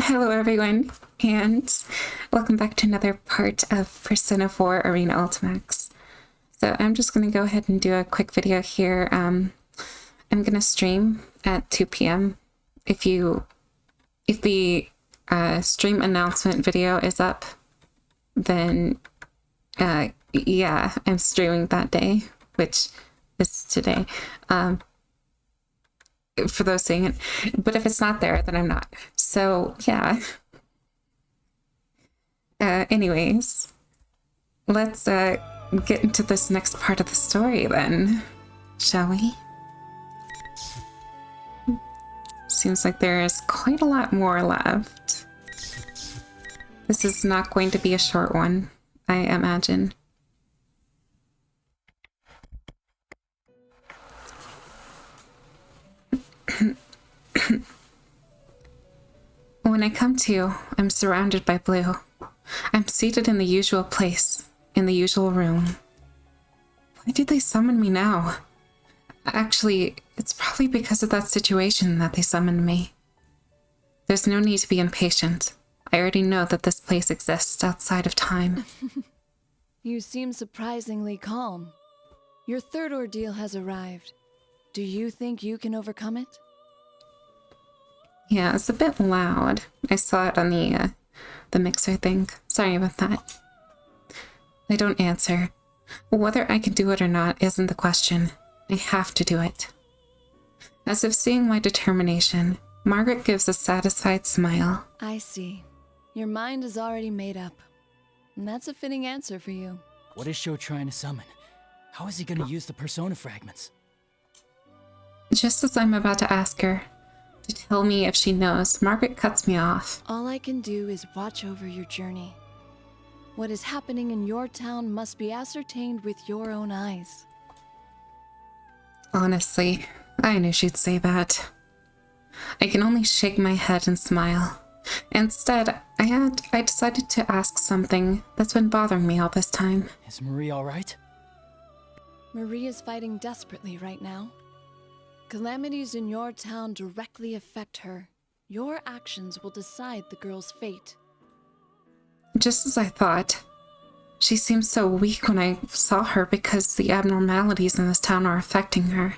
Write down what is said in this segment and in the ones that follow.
Hello everyone, and welcome back to another part of Persona 4 Arena Ultimax. So I'm just going to go ahead and do a quick video here. I'm going to stream at 2 p.m. If the stream announcement video is up, then yeah, I'm streaming that day, which is today. For those seeing it, but if it's not there, then I'm not. So yeah. Anyways, let's get into this next part of the story then, shall we? Seems like there is quite a lot more left. This is not going to be a short one, I imagine. When I come to, I'm surrounded by blue. I'm seated in the usual place, in the usual room. Why did they summon me now? Actually, it's probably because of that situation that they summoned me. There's no need to be impatient. I already know that this place exists outside of time. You seem surprisingly calm. Your third ordeal has arrived. Do you think you can overcome it? Yeah, it's a bit loud. I saw it on the mixer thing. Sorry about that. I don't answer. Whether I can do it or not isn't the question. I have to do it. As if seeing my determination, Margaret gives a satisfied smile. I see. Your mind is already made up. And that's a fitting answer for you. What is Sho trying to summon? How is he going to use the persona fragments? Just as I'm about to ask her to tell me if she knows, Margaret cuts me off. All I can do is watch over your journey. What is happening in your town must be ascertained with your own eyes. Honestly, I knew she'd say that. I can only shake my head and smile. Instead, I decided to ask something that's been bothering me all this time. Is Marie all right? Marie is fighting desperately right now. Calamities in your town directly affect her. Your actions will decide the girl's fate. Just as I thought. She seemed so weak when I saw her because the abnormalities in this town are affecting her.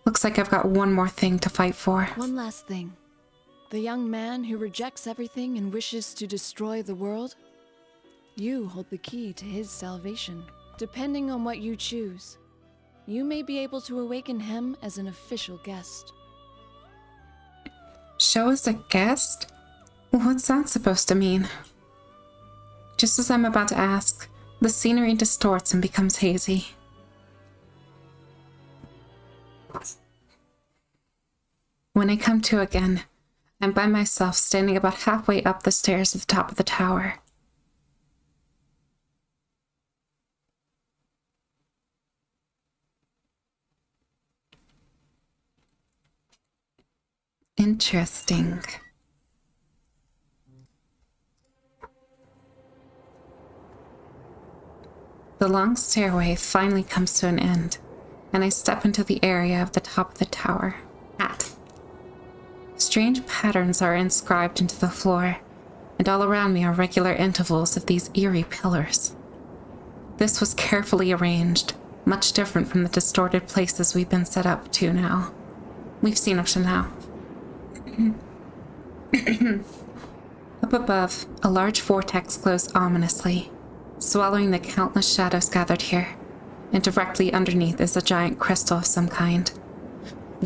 Looks like I've got one more thing to fight for. One last thing. The young man who rejects everything and wishes to destroy the world? You hold the key to his salvation. Depending on what you choose, you may be able to awaken him as an official guest. Show as a guest? What's that supposed to mean? Just as I'm about to ask, the scenery distorts and becomes hazy. When I come to again, I'm by myself standing about halfway up the stairs at the top of the tower. Interesting. The long stairway finally comes to an end, and I step into the area of the top of the tower. Strange patterns are inscribed into the floor, and all around me are regular intervals of these eerie pillars. This was carefully arranged, much different from the distorted places we've been set up to now. We've seen up to now. Up above, a large vortex glows ominously, swallowing the countless shadows gathered here, and directly underneath is a giant crystal of some kind.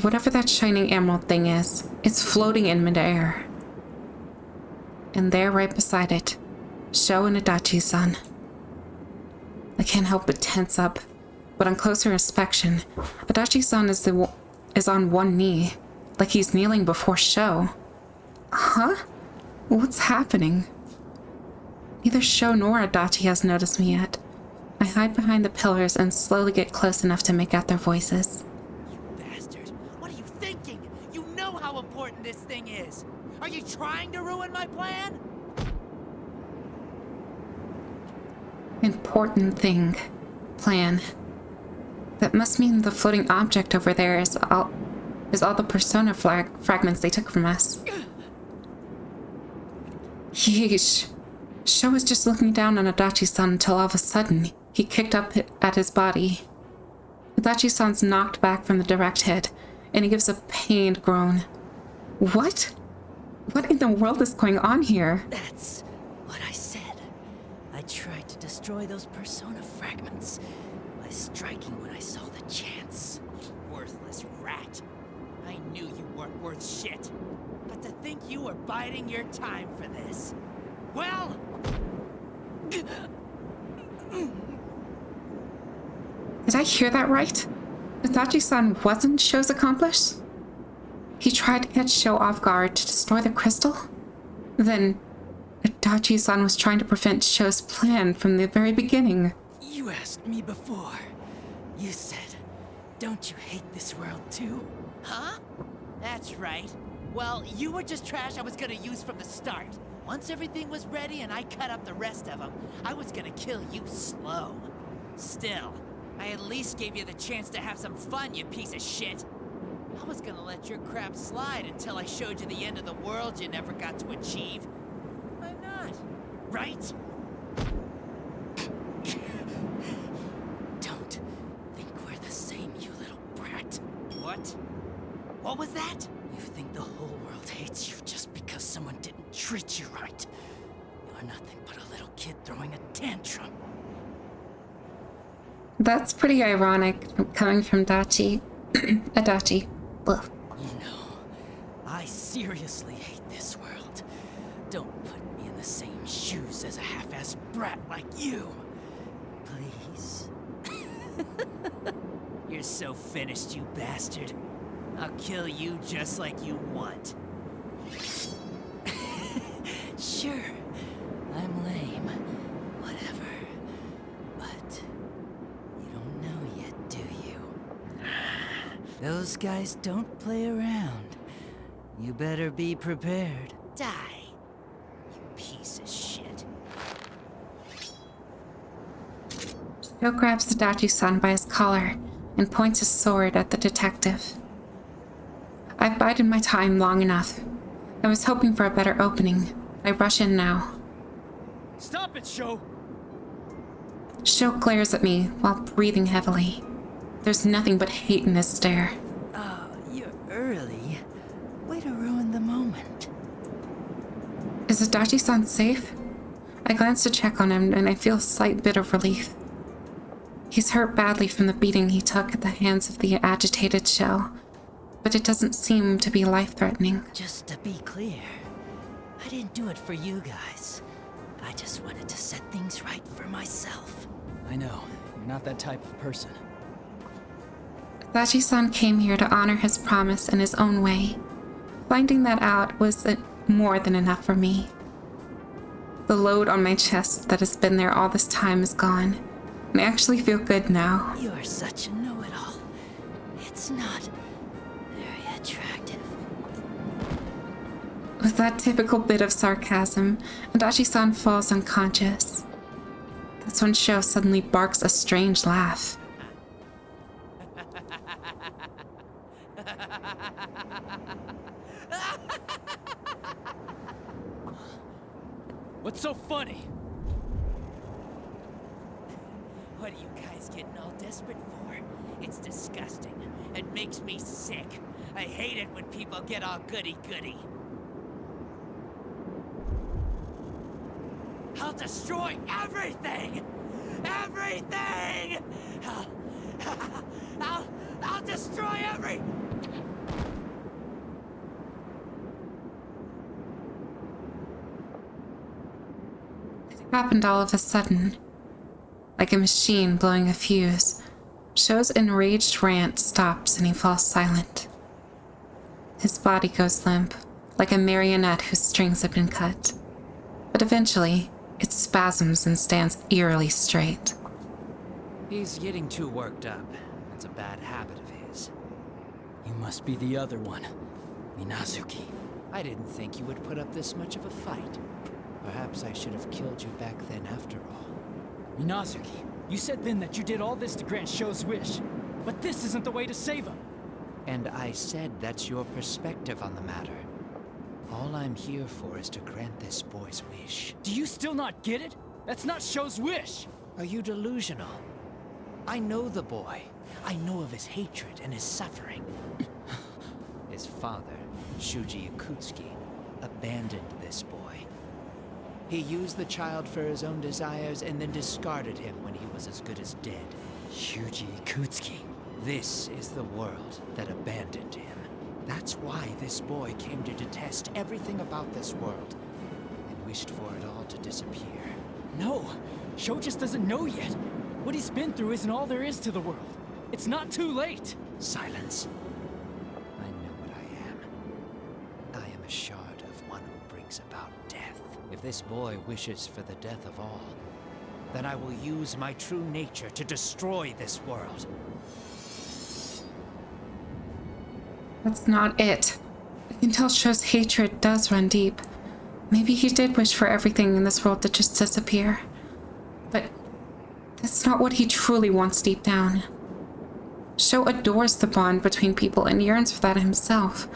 Whatever that shining emerald thing is, it's floating in midair. And there, right beside it, Sho and Adachi-san. I can't help but tense up, but on closer inspection, Adachi-san is on one knee, like he's kneeling before Sho. Huh? What's happening? Neither Sho nor Adachi has noticed me yet. I hide behind the pillars and slowly get close enough to make out their voices. This thing is. Are you trying to ruin my plan? Important thing. Plan. That must mean the floating object over there is all the persona fragments they took from us. Yeesh. Sho was just looking down on Adachi-san until all of a sudden, he kicked up at his body. Adachi-san's knocked back from the direct hit, and he gives a pained groan. What? What in the world is going on here? That's what I said. I tried to destroy those persona fragments by striking when I saw the chance. Worthless rat. I knew you weren't worth shit. But to think you were biding your time for this. Well... Did I hear that right? Adachi-san wasn't Sho's accomplice? He tried to catch Sho off guard to destroy the crystal? Then, Adachi-san was trying to prevent Sho's plan from the very beginning. You asked me before. You said, don't you hate this world too? Huh? That's right. Well, you were just trash I was gonna use from the start. Once everything was ready and I cut up the rest of them, I was gonna kill you slow. Still, I at least gave you the chance to have some fun, you piece of shit. I was gonna let your crap slide until I showed you the end of the world you never got to achieve. Why not? Right? Don't think we're the same, you little brat. What? What was that? You think the whole world hates you just because someone didn't treat you right. You're nothing but a little kid throwing a tantrum. That's pretty ironic, coming from Adachi. Ugh. You know, I seriously hate this world. Don't put me in the same shoes as a half-assed brat like you. Please. You're so finished, you bastard. I'll kill you just like you want. Sure, I'm lame. Whatever. But you don't know yet, do you? Those guys don't play around. You better be prepared. Die, you piece of shit. Sho grabs Adachi-san by his collar and points his sword at the detective. I've bided my time long enough. I was hoping for a better opening. I rush in now. Stop it, Sho! Sho glares at me while breathing heavily. There's nothing but hate in his stare. Oh, you're early. Way to ruin the moment. Is Adachi-san safe? I glance to check on him and I feel a slight bit of relief. He's hurt badly from the beating he took at the hands of the agitated Sho, but it doesn't seem to be life-threatening. Just to be clear, I didn't do it for you guys. I just wanted to set things right for myself. I know, you're not that type of person. Adachi-san came here to honor his promise in his own way. Finding that out was more than enough for me. The load on my chest that has been there all this time is gone, and I actually feel good now. You're such a know-it-all. It's not very attractive. With that typical bit of sarcasm, Adachi-san falls unconscious. That's when Sho suddenly barks a strange laugh. What's so funny? What are you guys getting all desperate for? It's disgusting. It makes me sick. I hate it when people get all goody-goody. I'll destroy everything! Everything! I'll destroy every... It happened all of a sudden. Like a machine blowing a fuse, Sho's enraged rant stops and he falls silent. His body goes limp, like a marionette whose strings have been cut. But eventually, it spasms and stands eerily straight. He's getting too worked up. It's a bad habit of his. You must be the other one, Minazuki. I didn't think you would put up this much of a fight. Perhaps I should have killed you back then after all. Minazuki, you said then that you did all this to grant Sho's wish, but this isn't the way to save him. And I said that's your perspective on the matter. All I'm here for is to grant this boy's wish. Do you still not get it? That's not Sho's wish! Are you delusional? I know the boy. I know of his hatred and his suffering. His father, Shuji Yakutsuki, abandoned this boy. He used the child for his own desires and then discarded him when he was as good as dead. Shuji Ikutsuki. This is the world that abandoned him. That's why this boy came to detest everything about this world and wished for it all to disappear. No! Sho just doesn't know yet. What he's been through isn't all there is to the world. It's not too late! Silence. I know what I am. I am a shard of one who brings about death. If this boy wishes for the death of all, then I will use my true nature to destroy this world. That's not it. I can tell Sho's hatred does run deep. Maybe he did wish for everything in this world to just disappear. But that's not what he truly wants deep down. Sho adores the bond between people and yearns for that himself.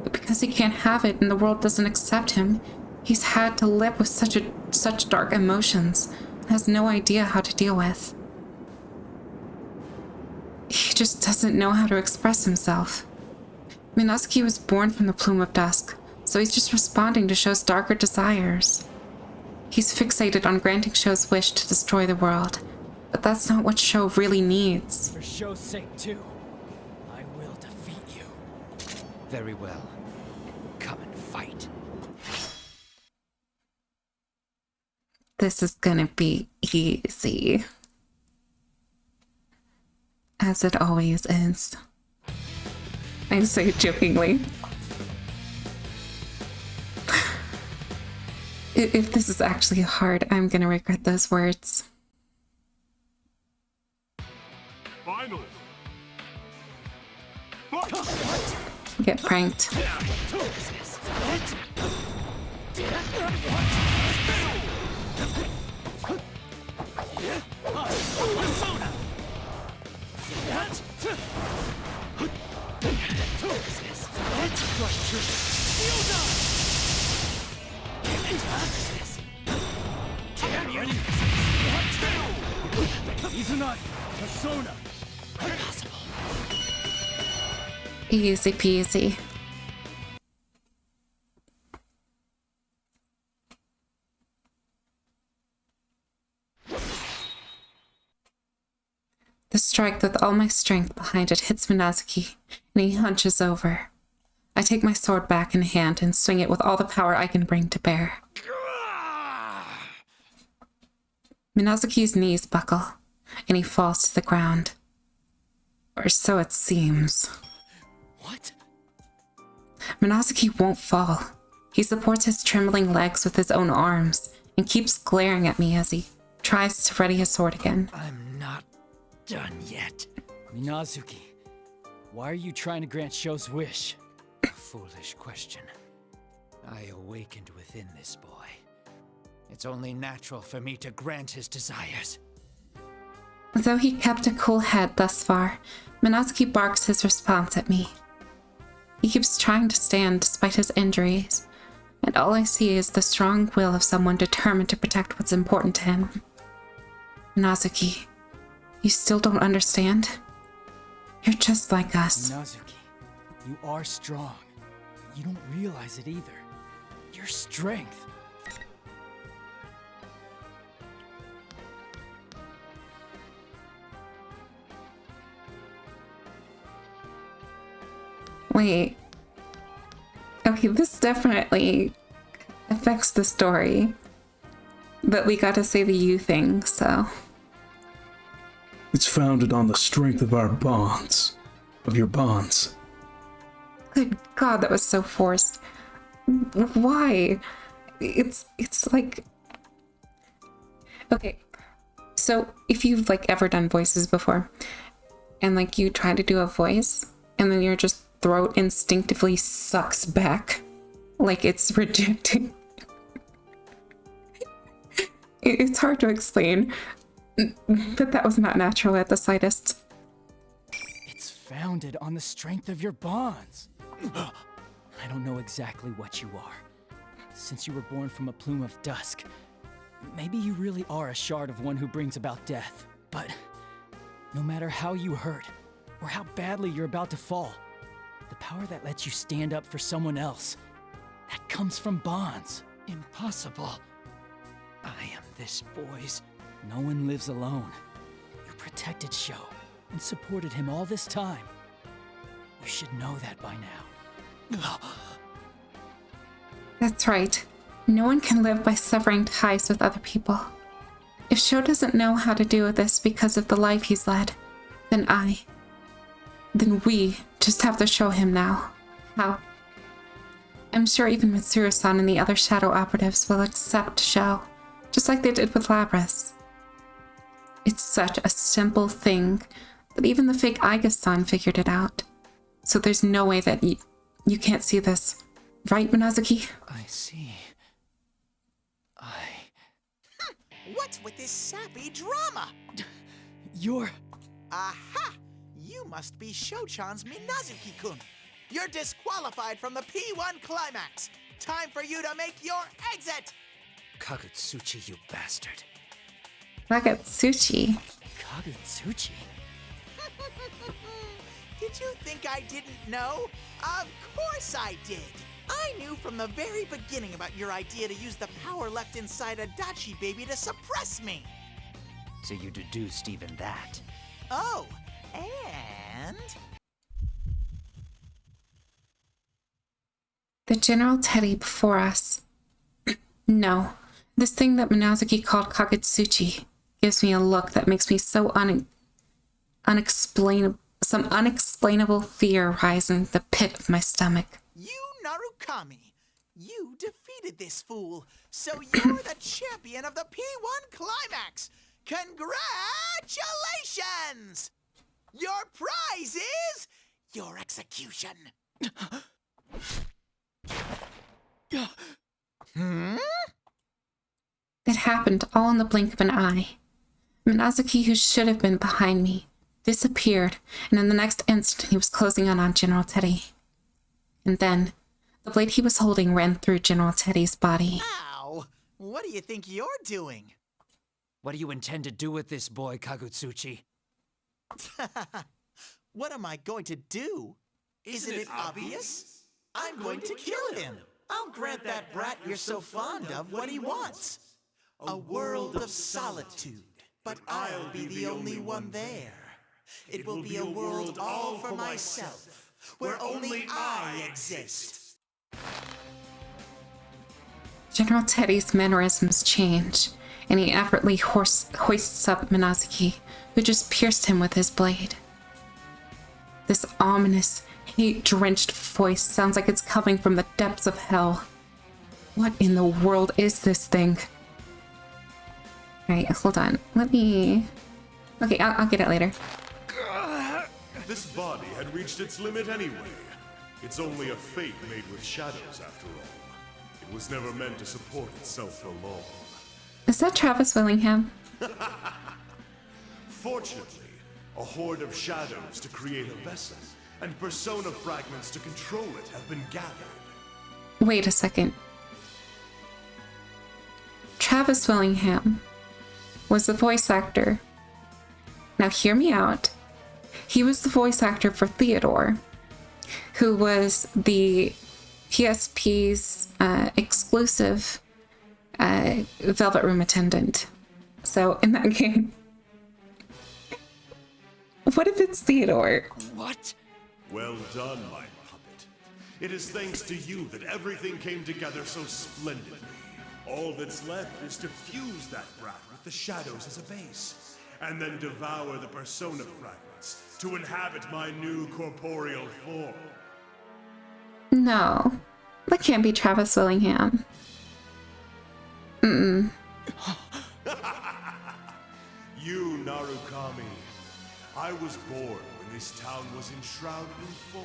But because he can't have it and the world doesn't accept him, he's had to live with such dark emotions and has no idea how to deal with. He just doesn't know how to express himself. Minazuki was born from the plume of dusk, so he's just responding to Sho's darker desires. He's fixated on granting Sho's wish to destroy the world, but that's not what Sho really needs. For Sho's sake, too. I will defeat you. Very well. Come and fight. This is gonna be easy. As it always is. I say it jokingly. If this is actually hard, I'm gonna regret those words. Final. Get pranked. Persona! Easy peasy. The strike with all my strength behind it hits Minazuki, and he hunches over. I take my sword back in hand and swing it with all the power I can bring to bear. Minazuki's knees buckle, and he falls to the ground. Or so it seems. What? Minazuki won't fall. He supports his trembling legs with his own arms and keeps glaring at me as he tries to ready his sword again. I'm not done yet. Minazuki, why are you trying to grant Sho's wish? A foolish question. I awakened within this boy. It's only natural for me to grant his desires. Though he kept a cool head thus far, Minazuki barks his response at me. He keeps trying to stand despite his injuries, and all I see is the strong will of someone determined to protect what's important to him. Minazuki, you still don't understand? You're just like us. Minazuki, you are strong. You don't realize it either. Your strength. Wait. Okay, this definitely affects the story. But we gotta say the you thing, so. It's founded on the strength of our bonds. Of your bonds. Good God, that was so forced. Why? It's like... Okay, so if you've like ever done voices before, and like you try to do a voice, and then your just throat instinctively sucks back, like it's rejecting. It's hard to explain, but that was not natural at the slightest. It's founded on the strength of your bonds. I don't know exactly what you are. Since you were born from a plume of dusk, maybe you really are a shard of one who brings about death. But no matter how you hurt, or how badly you're about to fall, the power that lets you stand up for someone else, that comes from bonds. Impossible. I am this boy's. No one lives alone. You protected Sho and supported him all this time. You should know that by now. That's right. No one can live by severing ties with other people. If Sho doesn't know how to do this because of the life he's led, then we just have to show him now. How? I'm sure even Mitsuru-san and the other shadow operatives will accept Sho, just like they did with Labras. It's such a simple thing, but even the fake Aiga-san figured it out. So there's no way that you can't see this. Right, Minazuki? I see. What's with this sappy drama? You're... Aha! You must be Sho-chan's Minazuki-kun. You're disqualified from the P1 climax. Time for you to make your exit! Kagutsuchi, you bastard. Kagutsuchi. Kagutsuchi? Did you think I didn't know? Of course I did! I knew from the very beginning about your idea to use the power left inside Adachi baby to suppress me! So you deduced even that. Oh, and... The General Teddy before us. No, this thing that Minazuki called Kagutsuchi gives me a look that makes me so unexplainable. Some unexplainable fear rise in the pit of my stomach. You, Narukami, you defeated this fool, so you're the champion of the P1 climax! Congratulations! Your prize is your execution. It happened all in the blink of an eye. Minazuki, who should have been behind me, disappeared, and in the next instant he was closing in on General Teddy. And then, the blade he was holding ran through General Teddy's body. Ow! What do you think you're doing? What do you intend to do with this boy, Kagutsuchi? What am I going to do? Isn't it obvious? I'm going to kill him. I'll grant that brat you're so fond of what he wants. A world of solitude, but I'll be the only one there. It will be a world all for myself, where only I exist. General Teddy's mannerisms change, and he effortlessly hoists up Minazuki, who just pierced him with his blade. This ominous, hate-drenched voice sounds like it's coming from the depths of hell. What in the world is this thing? Alright, hold on. Let me... Okay, I'll get it later. This body had reached its limit anyway. It's only a fake made with shadows, after all. It was never meant to support itself for long. Is that Travis Willingham? Fortunately, a horde of shadows to create a vessel, and persona fragments to control it have been gathered. Wait a second. Travis Willingham was the voice actor. Now hear me out. He was the voice actor for Theodore, who was the PSP's exclusive Velvet Room attendant. So in that game, what if it's Theodore? What? Well done, my puppet. It is thanks to you that everything came together so splendidly. All that's left is to fuse that brat with the shadows as a base, and then devour the persona fragments to inhabit my new corporeal form. No, that can't be Travis Willingham. You, Narukami. I was born when this town was enshrouded in fog.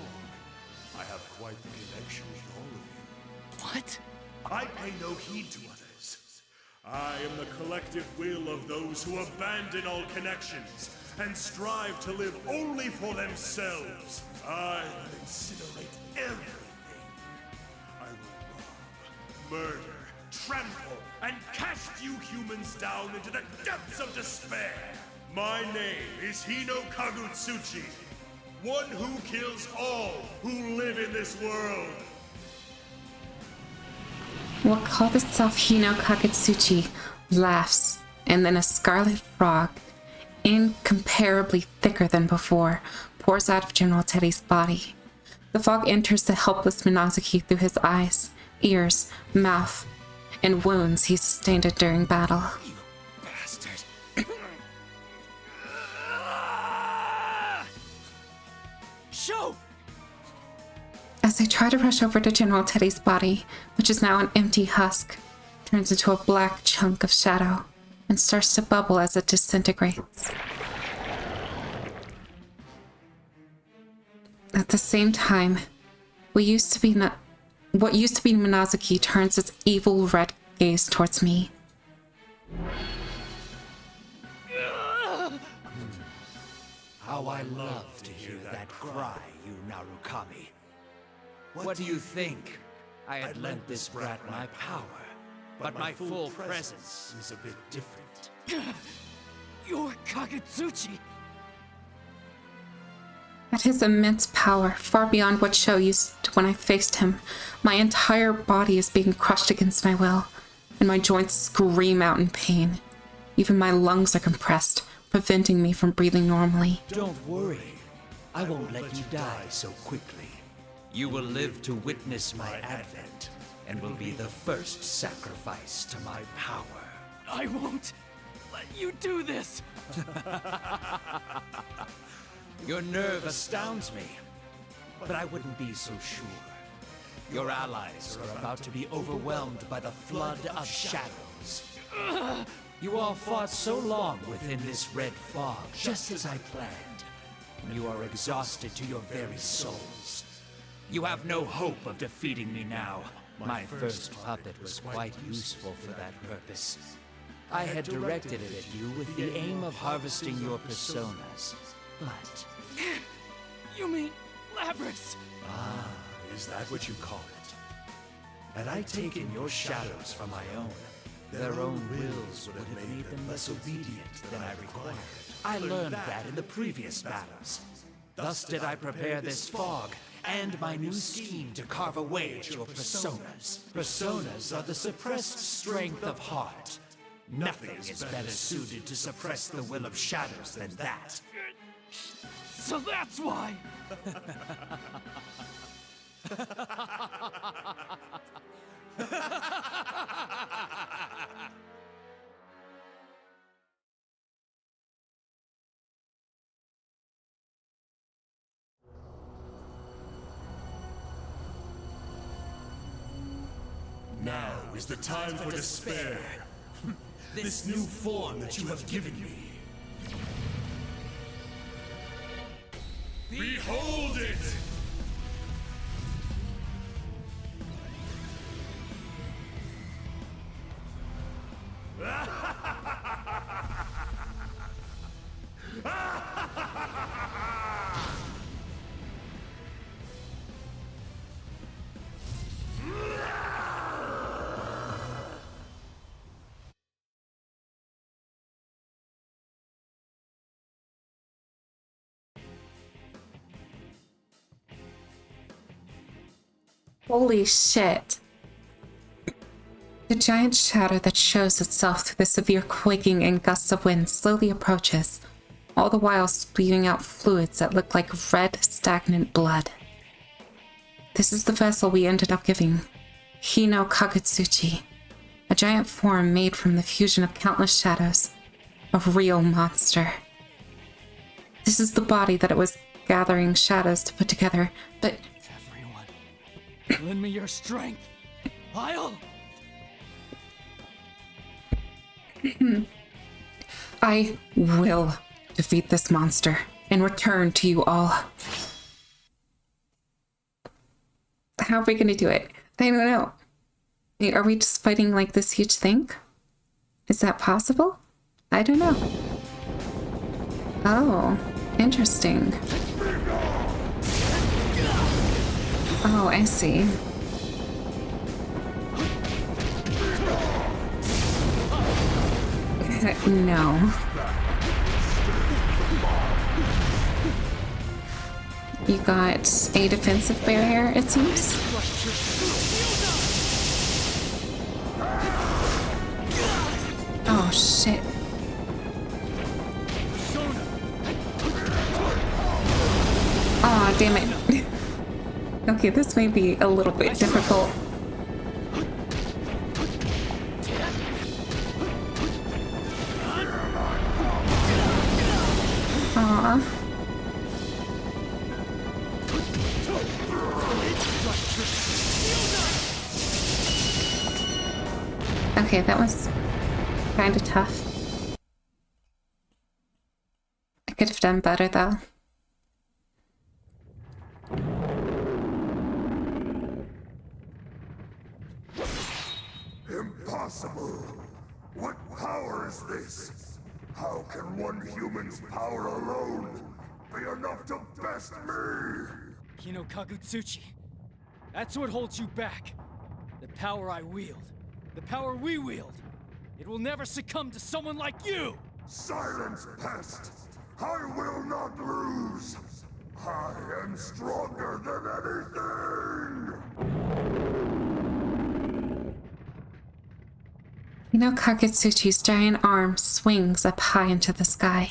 I have quite the connection with all of you. What? I pay no heed to others. I am the collective will of those who abandon all connections and strive to live only for themselves. I incinerate everything. murder, trample, and cast you humans down into the depths of despair. My name is Hino Kagutsuchi, one who kills all who live in this world. What called itself Hino Kagutsuchi laughs, and then a scarlet frog, incomparably thicker than before, pours out of General Teddy's body. The fog enters the helpless Minazuki through his eyes, ears, mouth, and wounds he sustained during battle. You bastard. Show! As I try to rush over to General Teddy's body, which is now an empty husk, turns into a black chunk of shadow and starts to bubble as it disintegrates. At the same time, what used to be Minazuki turns its evil red gaze towards me. How I love to hear that cry, you Narukami. What do you think? I had lent this brat my power, but my full presence is a bit different. You're Kagutsuchi! At his immense power, far beyond what Sho used when I faced him, my entire body is being crushed against my will, and my joints scream out in pain. Even my lungs are compressed, preventing me from breathing normally. Don't worry. I won't let you die so quickly. You will live to witness my advent, and will be the first sacrifice to my power. I won't let you do this! Your nerve astounds me, but I wouldn't be so sure. Your allies are about to be overwhelmed by the flood of shadows. You all fought so long within this red fog, just as I planned. You are exhausted to your very souls. You have no hope of defeating me now. My first puppet was quite useful for that purpose. I had directed it at you with the aim of harvesting your personas, but... You mean Labrys? Ah, is that what you call it? Had I taken your shadows from my own, their own wills would have made them less obedient than I required. I learned that in the previous battles. Thus did I prepare this fog and my new scheme to carve away at your personas. Personas are the suppressed strength of heart. Nothing is better suited to suppress the will of shadows than that. So that's why! Now is the time for despair. This new form that you have given me. Behold it! Holy shit. The giant shadow that shows itself through the severe quaking and gusts of wind slowly approaches, all the while spewing out fluids that look like red, stagnant blood. This is the vessel we ended up giving, Hino Kagutsuchi, a giant form made from the fusion of countless shadows, a real monster. This is the body that it was gathering shadows to put together, but Everyone, lend me your strength. I'll... I will defeat this monster and return to you all. How are we gonna do it? I don't know. Are we just fighting like this huge thing? Is that possible? I don't know. Oh, interesting. Oh, I see. No. You got a defensive barrier, it seems. Oh, shit. Aw, damn it. Okay, this may be a little bit difficult. Aw. Okay, that was kind of tough. I could have done better, though. Impossible! What power is this? How can one human's power alone be enough to best me? Hino Kagutsuchi. That's what holds you back. The power I wield. The power we wield. It will never succumb to someone like you! Silence, pest! I will not lose! I am stronger than anything! You know, Kagutsuchi's giant arm swings up high into the sky.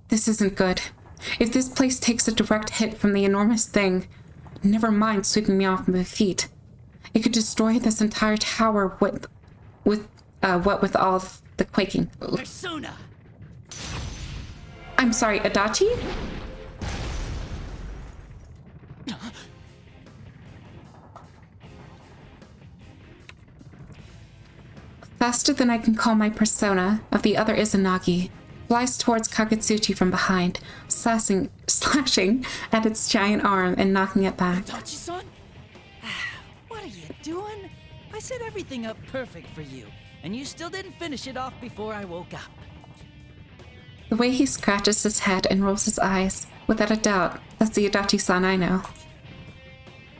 This isn't good. If this place takes a direct hit from the enormous thing, never mind sweeping me off my feet, it could destroy this entire tower with all the quaking. Persona! I'm sorry, Adachi? Faster than I can call my persona of the other Izanagi, flies towards Kagutsuchi from behind, slashing at its giant arm and knocking it back. Tachi-san? What are you doing? I set everything up perfect for you, and you still didn't finish it off before I woke up. The way he scratches his head and rolls his eyes, without a doubt, that's the Adachi-san I know.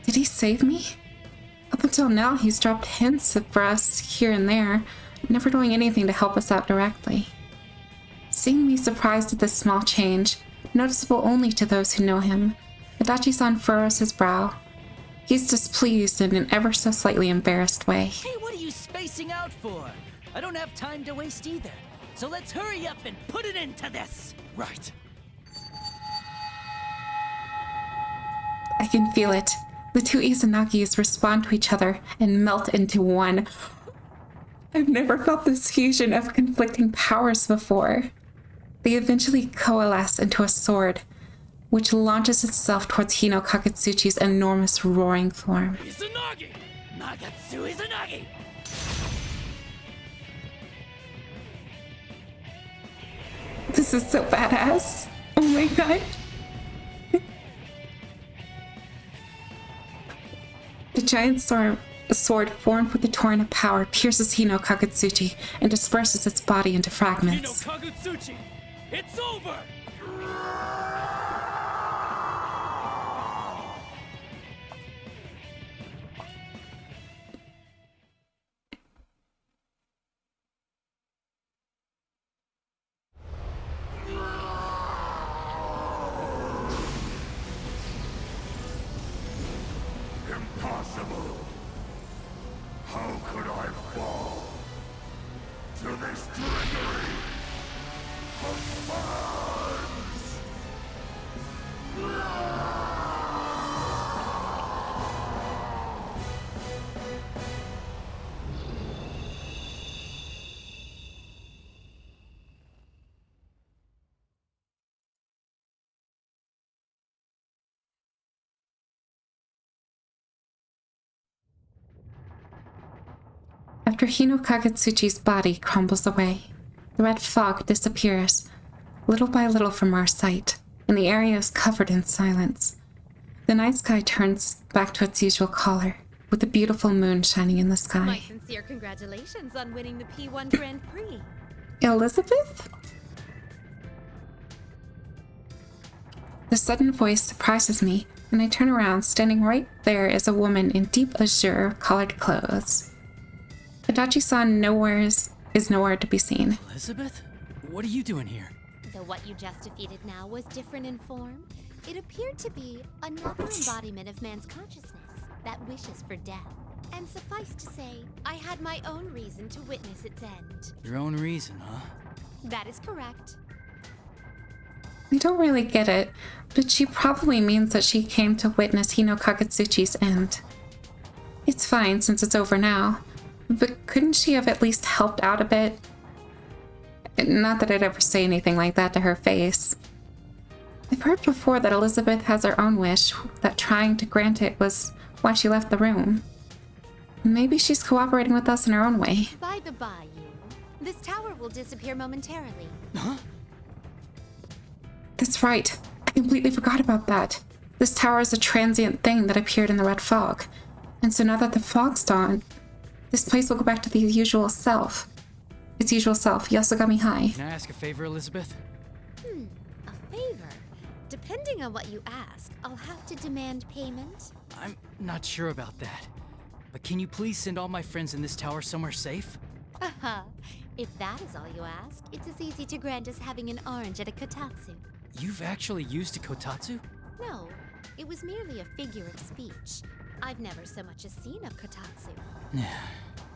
Did he save me? Up until now, he's dropped hints for us here and there, never doing anything to help us out directly. Seeing me surprised at this small change, noticeable only to those who know him, Adachi-san furrows his brow. He's displeased in an ever so slightly embarrassed way. Hey, what are you spacing out for? I don't have time to waste either. So let's hurry up and put it into this! Right. I can feel it. The two Izanagis respond to each other and melt into one. I've never felt this fusion of conflicting powers before. They eventually coalesce into a sword, which launches itself towards Hino Kagutsuchi's enormous roaring form. Izanagi! Nagatsu Izanagi! This is so badass. Oh my god. The giant sword formed with the torrent of power pierces Hino Kagutsuchi and disperses its body into fragments. Hino Kagutsuchi! It's over! Impossible! How could I fall to this trickery of minds? After Hino Kagutsuchi's body crumbles away, the red fog disappears, little by little from our sight, and the area is covered in silence. The night sky turns back to its usual color, with the beautiful moon shining in the My sky. sincere congratulations on winning the P1 Grand Prix. Elizabeth? The sudden voice surprises me, and I turn around. Standing right there is a woman in deep azure colored clothes. Adachi-san nowhere is is nowhere to be seen. Elizabeth? What are you doing here? Though what you just defeated now was different in form, it appeared to be another embodiment of man's consciousness that wishes for death. And suffice to say, I had my own reason to witness its end. Your own reason, huh? That is correct. I don't really get it, but she probably means that she came to witness Hino Kagutsuchi's end. It's fine since it's over now, but couldn't she have at least helped out a bit? Not that I'd ever say anything like that to her face. I've heard before that Elizabeth has her own wish, that trying to grant it was why she left the room. Maybe she's cooperating with us in her own way. By the by, this tower will disappear momentarily. Huh? That's right. I completely forgot about that. This tower is a transient thing that appeared in the red fog. And so now that the fog's gone, this place will go back to the usual self. Its usual self, Yasogami High. Can I ask a favor, Elizabeth? A favor? Depending on what you ask, I'll have to demand payment. I'm not sure about that. But can you please send all my friends in this tower somewhere safe? Haha. If that is all you ask, it's as easy to grant as having an orange at a kotatsu. You've actually used a kotatsu? No, it was merely a figure of speech. I've never so much as seen a kotatsu.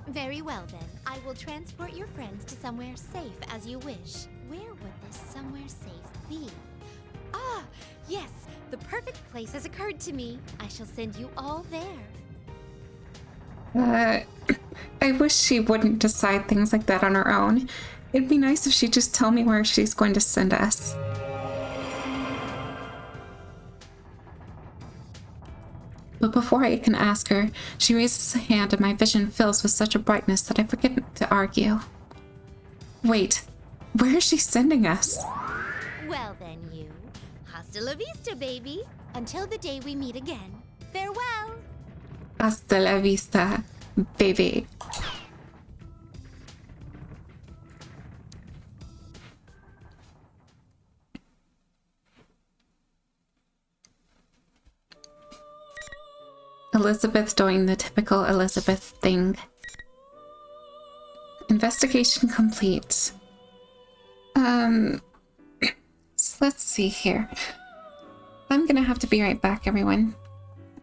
Very well then, I will transport your friends to somewhere safe as you wish. Where would this somewhere safe be? Ah, yes, the perfect place has occurred to me. I shall send you all there. I wish she wouldn't decide things like that on her own. It'd be nice if she'd just tell me where she's going to send us. But before I can ask her, she raises a hand and my vision fills with such a brightness that I forget to argue. Wait, where is she sending us? Well then, you. Hasta la vista, baby. Until the day we meet again. Farewell. Hasta la vista, baby. Elizabeth doing the typical Elizabeth thing. Investigation complete. So let's see here. I'm gonna have to be right back, everyone.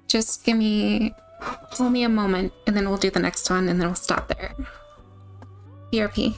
Just give me a moment, and then we'll do the next one, and then we'll stop there. BRP.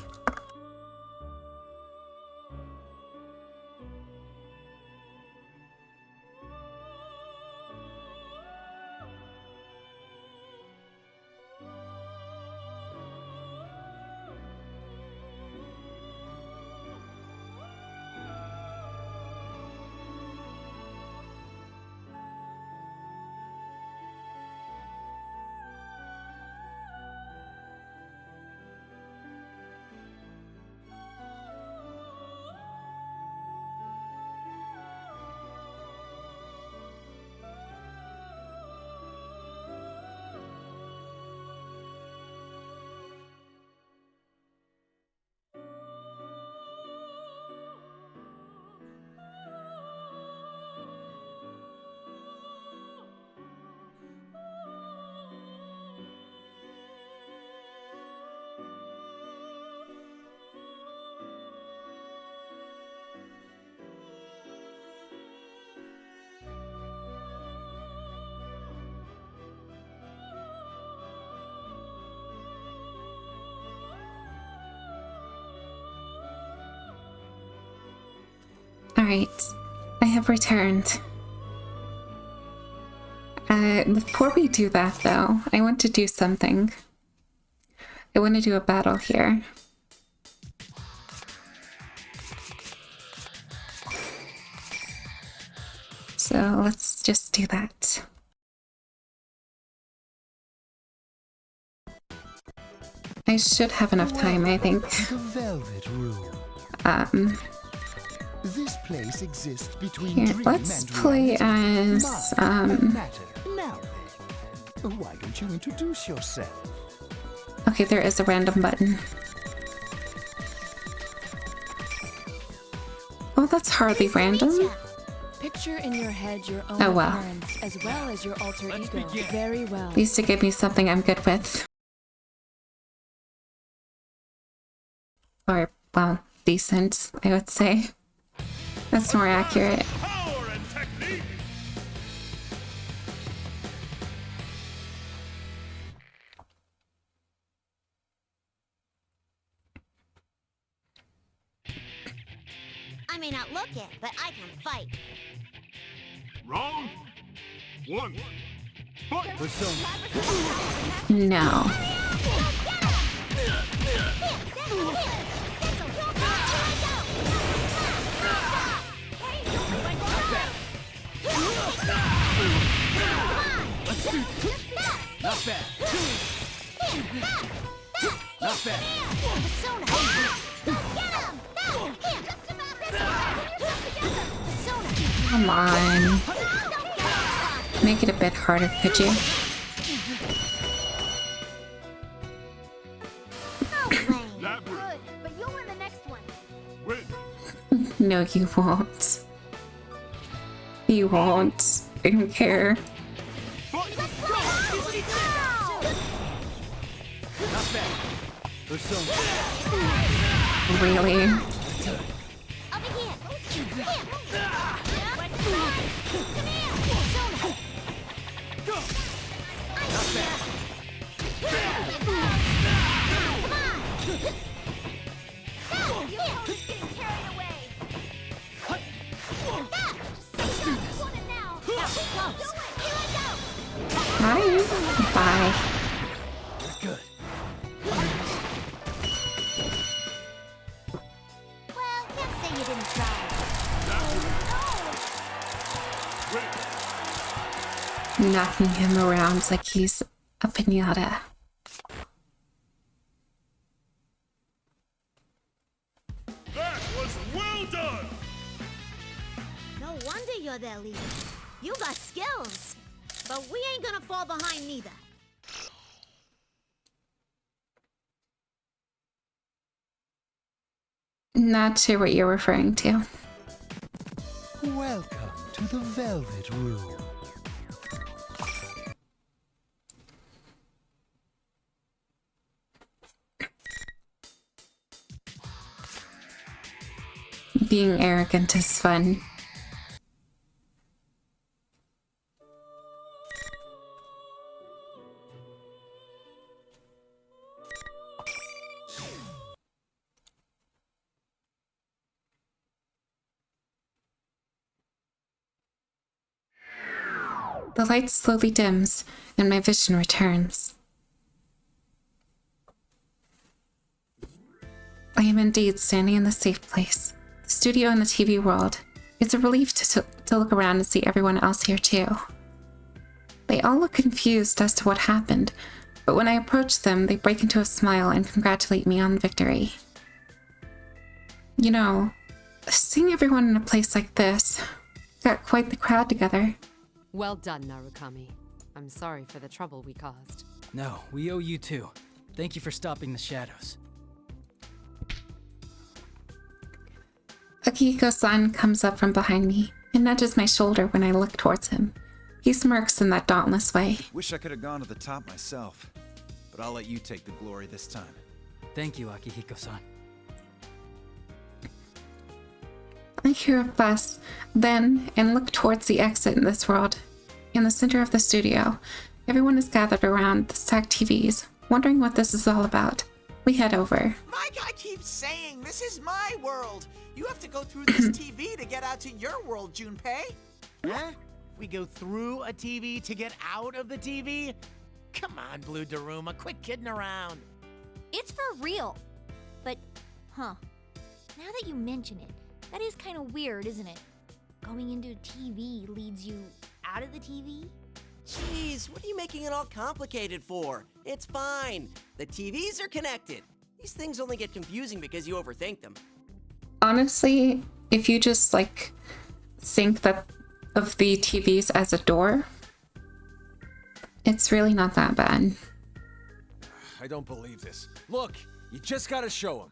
Alright, I have returned. Before we do that though, I want to do something. I want to do a battle here. So let's just do that. I should have enough time, I think. The Velvet Room. This place exists between Here, dream let's and play reality. as, Mind, matter. Now then, why don't you introduce yourself? Okay, there is a random button. Oh, that's hardly random. Picture in your head your own Oh, well. appearance as well as your alter Let's ego. begin. Very well. At least to give me something I'm good with. Or, well, decent, I would say. That's more accurate. Power and technique! I may not look it, but I can fight. Round one. Fight! No. Not bad. Not bad. Come on. Make it a bit harder, could you? Labyrinth. But you'll win the next one. Win. No, you won't. You won't. I don't care. Fight! Not bad. Persona. Really? Over here. Come here. Persona. Not bad. Come on. You're always getting carried away. Just want it now. Do it. Here I go. Hi. Bye. Good. Well, can't say you didn't try. Knocking him around like he's a piñata. That was well done! No wonder you're their leader. You got skills. But we ain't gonna fall behind neither. Not sure what you're referring to. Welcome to the Velvet Room. Being arrogant is fun. The light slowly dims, and my vision returns. I am indeed standing in the safe place, the studio and the TV world. It's a relief to look around and see everyone else here too. They all look confused as to what happened, but when I approach them, they break into a smile and congratulate me on victory. You know, seeing everyone in a place like this got quite the crowd together. Well done, Narukami. I'm sorry for the trouble we caused. No, we owe you too. Thank you for stopping the shadows. Akihiko-san comes up from behind me and nudges my shoulder when I look towards him. He smirks in that dauntless way. Wish I could have gone to the top myself, but I'll let you take the glory this time. Thank you, Akihiko-san. I hear a fuss, then, and look towards the exit in this world. In the center of the studio, everyone is gathered around the stacked TVs, wondering what this is all about. We head over. My guy keeps saying this is my world. You have to go through this TV to get out to your world, Junpei. Huh? We go through a TV to get out of the TV? Come on, Blue Daruma, quit kidding around. It's for real. But, now that you mention it, that is kind of weird, isn't it? Going into TV leads you out of the TV? Jeez, what are you making it all complicated for? It's fine. The TVs are connected. These things only get confusing because you overthink them. Honestly, if you just, think that of the TVs as a door, it's really not that bad. I don't believe this. Look, you just gotta show him.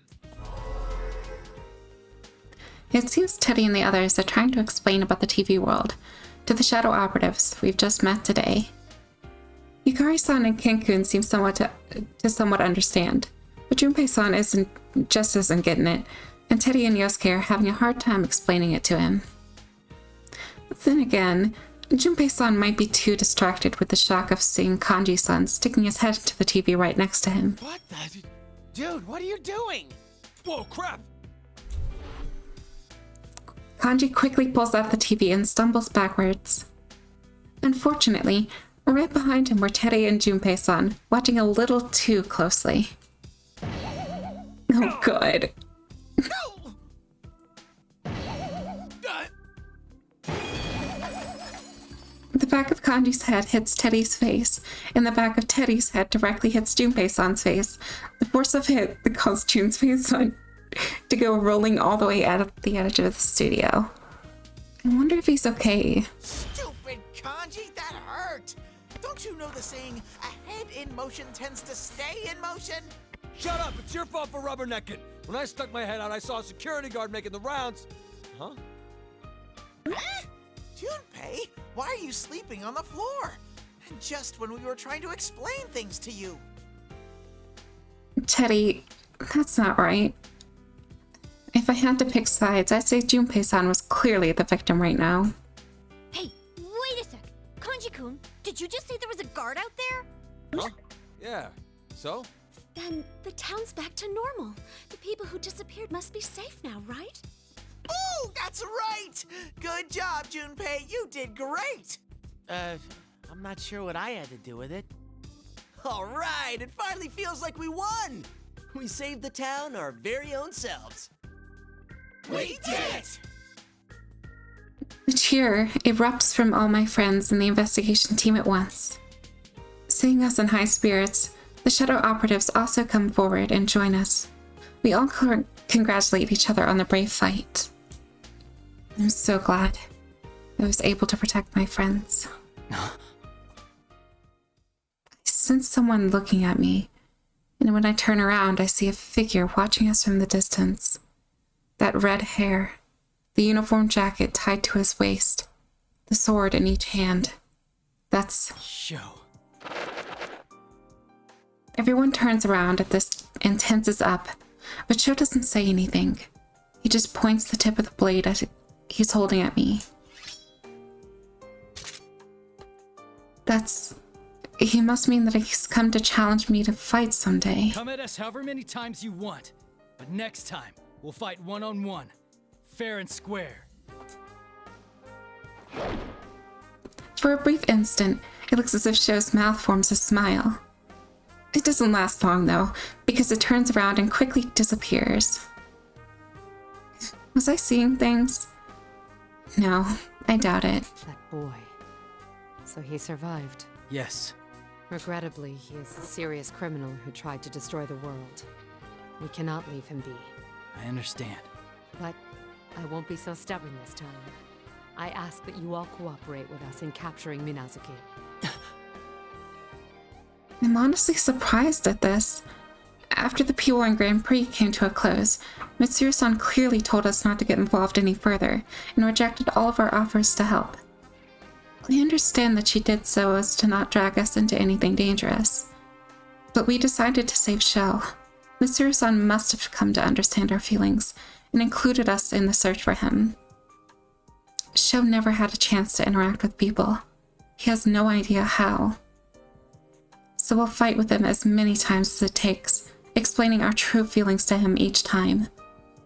It seems Teddy and the others are trying to explain about the TV world to the shadow operatives we've just met today. Yukari-san and Kenkun seem somewhat understand, but Junpei-san isn't getting it, and Teddy and Yosuke are having a hard time explaining it to him. Then again, Junpei-san might be too distracted with the shock of seeing Kanji-san sticking his head into the TV right next to him. What the? Dude, what are you doing? Whoa, crap! Kanji quickly pulls out the TV and stumbles backwards. Unfortunately, right behind him were Teddy and Junpei-san, watching a little too closely. Oh, God. The back of Kanji's head hits Teddy's face, and the back of Teddy's head directly hits Junpei-san's face. The force of hit that caused Junpei-san to go rolling all the way out of the edge of the studio. I wonder if he's okay. Stupid Kanji, that hurt! Don't you know the saying, a head in motion tends to stay in motion? Shut up! It's your fault for rubbernecking! When I stuck my head out, I saw a security guard making the rounds. Huh? Junpei, why are you sleeping on the floor? And just when we were trying to explain things to you. Teddy, that's not right. If I had to pick sides, I'd say Junpei-san was clearly the victim right now. Hey, wait a sec. Kanji-kun, did you just say there was a guard out there? Huh? Yeah. So? Then the town's back to normal. The people who disappeared must be safe now, right? Ooh, that's right! Good job, Junpei. You did great! I'm not sure what I had to do with it. All right, it finally feels like we won! We saved the town our very own selves. We did it! The cheer erupts from all my friends in the investigation team at once. Seeing us in high spirits, the shadow operatives also come forward and join us. We all congratulate each other on the brave fight. I'm so glad I was able to protect my friends. I sense someone looking at me, and when I turn around, I see a figure watching us from the distance. That red hair, the uniform jacket tied to his waist, the sword in each hand. That's Show. Everyone turns around at this and tenses up, but Sho doesn't say anything. He just points the tip of the blade as he's holding at me. He must mean that he's come to challenge me to fight someday. Come at us however many times you want, but next time we'll fight one-on-one, fair and square. For a brief instant, it looks as if Sho's mouth forms a smile. It doesn't last long, though, because it turns around and quickly disappears. Was I seeing things? No, I doubt it. That boy. So he survived. Yes. Regrettably, he is a serious criminal who tried to destroy the world. We cannot leave him be. I understand. But I won't be so stubborn this time. I ask that you all cooperate with us in capturing Minazuki. I'm honestly surprised at this. After the P1 Grand Prix came to a close, Mitsuru-san clearly told us not to get involved any further and rejected all of our offers to help. I understand that she did so as to not drag us into anything dangerous. But we decided to save Sho. Mitsuru-san must have come to understand our feelings and included us in the search for him. Sho never had a chance to interact with people. He has no idea how. So we'll fight with him as many times as it takes, explaining our true feelings to him each time.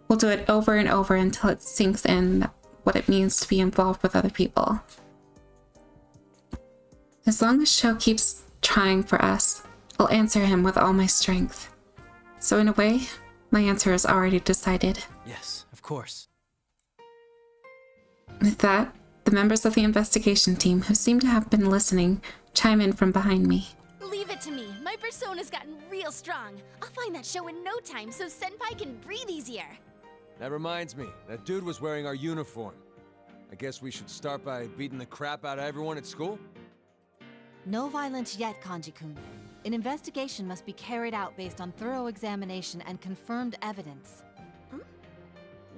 We'll do it over and over until it sinks in what it means to be involved with other people. As long as Sho keeps trying for us, I'll answer him with all my strength. So in a way, my answer is already decided. Yes, of course. With that, the members of the investigation team who seem to have been listening chime in from behind me. Leave it to me. My persona's gotten real strong. I'll find that show in no time so Senpai can breathe easier. That reminds me, that dude was wearing our uniform. I guess we should start by beating the crap out of everyone at school? No violence yet, Kanji-kun. An investigation must be carried out based on thorough examination and confirmed evidence.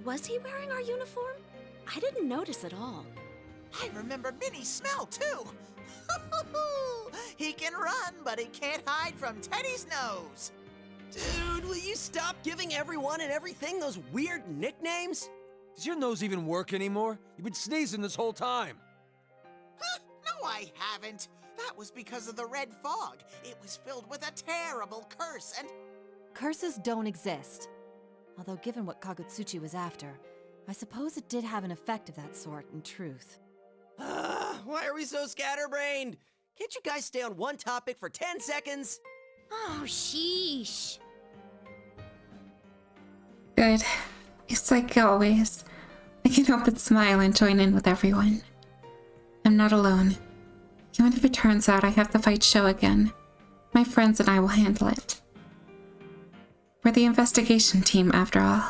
Was he wearing our uniform? I didn't notice at all. I remember Minnie's smell, too. He can run, but he can't hide from Teddy's nose. Dude, will you stop giving everyone and everything those weird nicknames? Does your nose even work anymore? You've been sneezing this whole time. Huh? No, I haven't. That was because of the red fog. It was filled with a terrible curse and... Curses don't exist. Although given what Kagutsuchi was after, I suppose it did have an effect of that sort in truth. Why are we so scatterbrained? Can't you guys stay on one topic for 10 seconds? Oh, sheesh. Good. It's like always. I can't help but smile and join in with everyone. I'm not alone. Even if it turns out I have to fight Sho again, my friends and I will handle it. We're the investigation team, after all.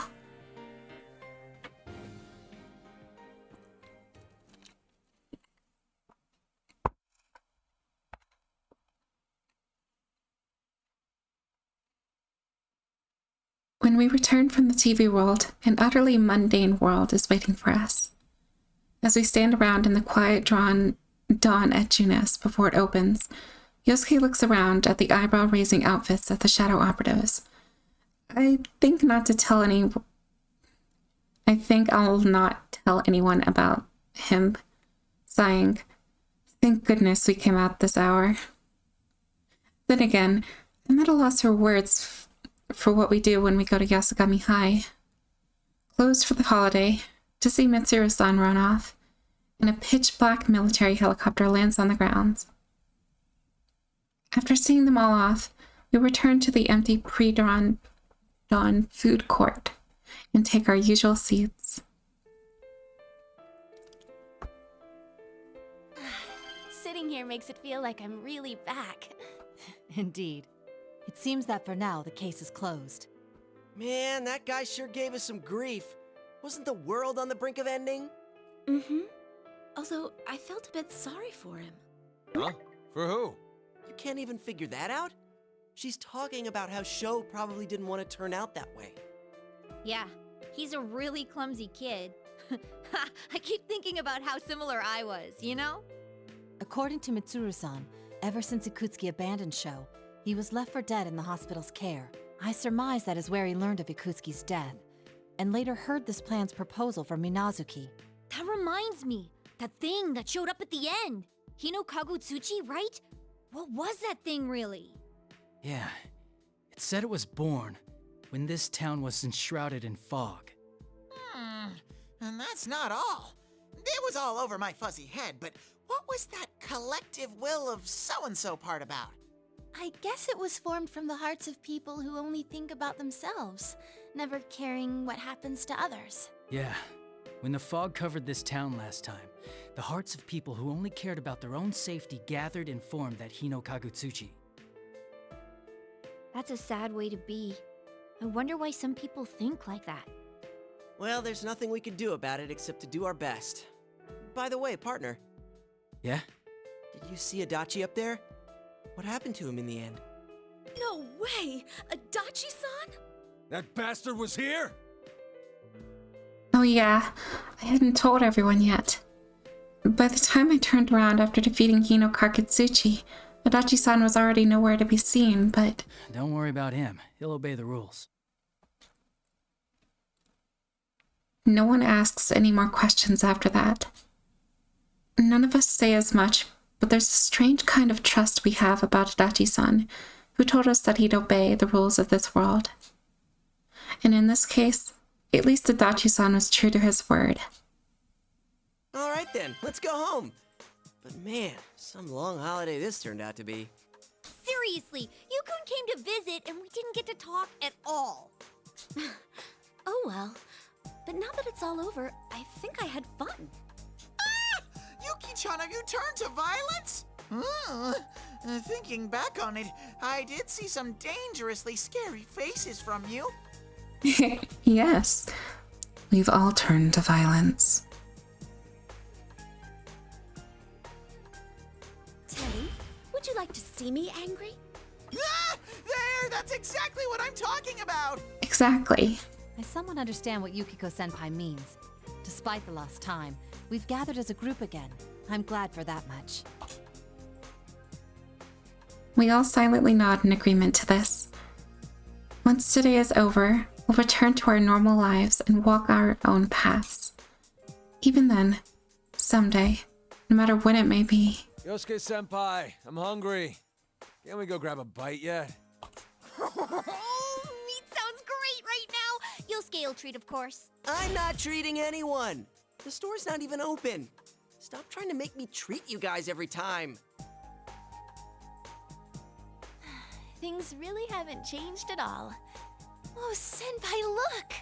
When we return from the TV world, an utterly mundane world is waiting for us. As we stand around in the quiet dawn at Junes before it opens, Yosuke looks around at the eyebrow-raising outfits of the shadow operatives. I think I'll not tell anyone about him, sighing, "Thank goodness we came out this hour." Then again, I'm at a loss for words for what we do when we go to Yasugami High. Closed for the holiday, to see Mitsuru-san run off, and a pitch-black military helicopter lands on the grounds. After seeing them all off, we return to the empty pre-dawn food court and take our usual seats. Sitting here makes it feel like I'm really back. Indeed. It seems that for now, the case is closed. Man, that guy sure gave us some grief. Wasn't the world on the brink of ending? Mm-hmm. Although, I felt a bit sorry for him. Huh? For who? You can't even figure that out? She's talking about how Sho probably didn't want to turn out that way. Yeah, he's a really clumsy kid. I keep thinking about how similar I was, you know? According to Mitsuru-san, ever since Ikutsuki abandoned Sho, he was left for dead in the hospital's care. I surmise that is where he learned of Ikutsuki's death, and later heard this plan's proposal from Minazuki. That reminds me, that thing that showed up at the end. Hino Kagutsuchi, right? What was that thing really? Yeah, it said it was born when this town was enshrouded in fog. And that's not all. It was all over my fuzzy head, but what was that collective will of so-and-so part about? I guess it was formed from the hearts of people who only think about themselves, never caring what happens to others. Yeah, when the fog covered this town last time, the hearts of people who only cared about their own safety gathered and formed that Hino Kagutsuchi. That's a sad way to be. I wonder why some people think like that. Well, there's nothing we can do about it except to do our best. By the way, partner. Yeah? Did you see Adachi up there? What happened to him in the end? No way! Adachi-san? That bastard was here? Oh yeah, I hadn't told everyone yet. By the time I turned around after defeating Hino Kagutsuchi, Adachi-san was already nowhere to be seen, but... Don't worry about him. He'll obey the rules. No one asks any more questions after that. None of us say as much, but there's a strange kind of trust we have about Adachi-san, who told us that he'd obey the rules of this world. And in this case, at least Adachi-san was true to his word. All right then, let's go home. But man, some long holiday this turned out to be. Seriously, Yukun came to visit and we didn't get to talk at all. Oh well. But now that it's all over, I think I had fun. Ah! Yuki-chan, have you turned to violence? Thinking back on it, I did see some dangerously scary faces from you. Yes, we've all turned to violence. Teddy, would you like to see me angry? Ah! There! That's exactly what I'm talking about! Exactly. I somewhat understand what Yukiko-senpai means. Despite the lost time, we've gathered as a group again. I'm glad for that much. We all silently nod in agreement to this. Once today is over, we'll return to our normal lives and walk our own paths. Even then, someday, no matter when it may be. Yosuke-senpai, I'm hungry. Can't we go grab a bite yet? Meat sounds great right now. Yosuke will treat, of course. I'm not treating anyone. The store's not even open. Stop trying to make me treat you guys every time. Things really haven't changed at all. Oh, Senpai, look!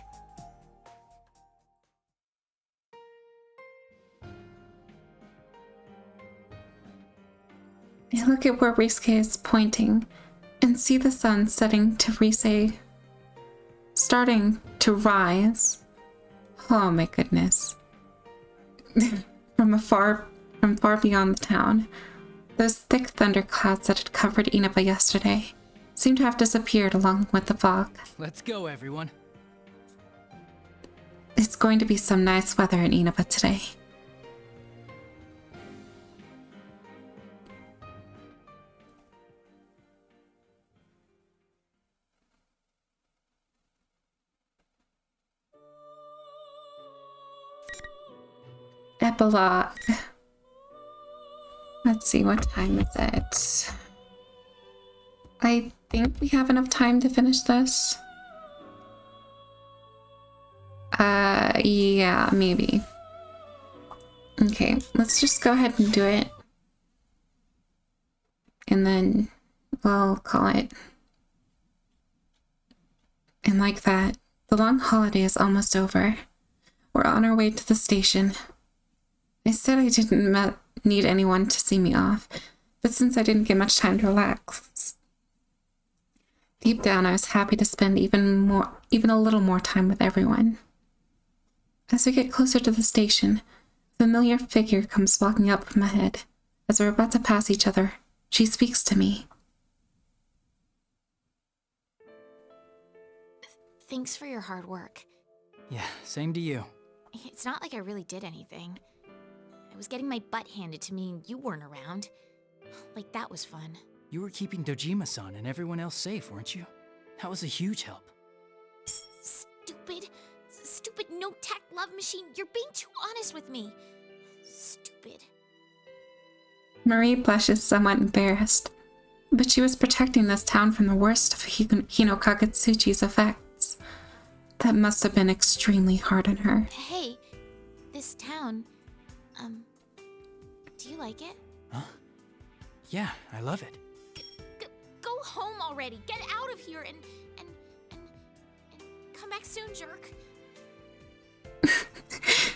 I look at where Risuke is pointing and see the sun starting to rise. Oh my goodness. From far beyond the town, those thick thunderclouds that had covered Inaba yesterday seem to have disappeared along with the fog. Let's go, everyone. It's going to be some nice weather in Inaba today. Epilogue. Let's see, what time is it? I think we have enough time to finish this. Yeah, maybe. Okay, let's just go ahead and do it. And then we'll call it. And like that, the long holiday is almost over. We're on our way to the station. I said I didn't need anyone to see me off, but since I didn't get much time to relax, deep down I was happy to spend even a little more time with everyone. As we get closer to the station, a familiar figure comes walking up from ahead. As we're about to pass each other, she speaks to me. Thanks for your hard work. Yeah, same to you. It's not like I really did anything. I was getting my butt handed to me and you weren't around. Like, that was fun. You were keeping Dojima-san and everyone else safe, weren't you? That was a huge help. Stupid no-tact love machine. You're being too honest with me. Stupid. Marie blushes, somewhat embarrassed, but she was protecting this town from the worst of Hinokage Tsuchi's effects. That must have been extremely hard on her. Hey, this town, do you like it? Huh? Yeah, I love it. Go home already. Get out of here and come back soon, jerk.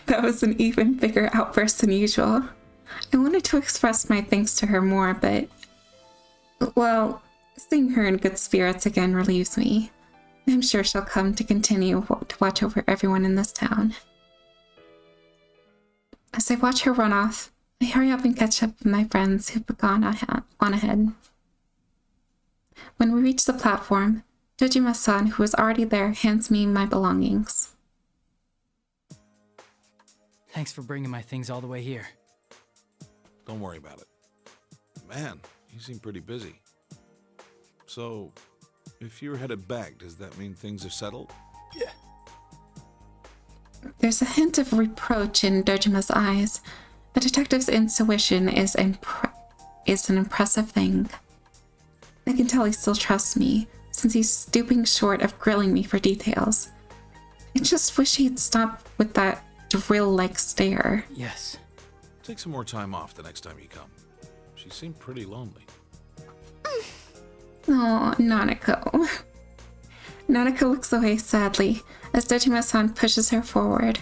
That was an even bigger outburst than usual. I wanted to express my thanks to her more, but, well, seeing her in good spirits again relieves me. I'm sure she'll come to continue to watch over everyone in this town. As I watch her run off, I hurry up and catch up with my friends who've gone on ahead. When we reach the platform, Dojima-san, who was already there, hands me my belongings. Thanks for bringing my things all the way here. Don't worry about it. Man, you seem pretty busy. So, if you're headed back, does that mean things are settled? Yeah. There's a hint of reproach in Dojima's eyes. A detective's intuition is an impressive thing. I can tell he still trusts me, since he's stooping short of grilling me for details. I just wish he'd stop with that drill-like stare. Yes. Take some more time off the next time you come. She seemed pretty lonely. Oh, Nanako. Nanako looks away sadly as Dojima-san pushes her forward.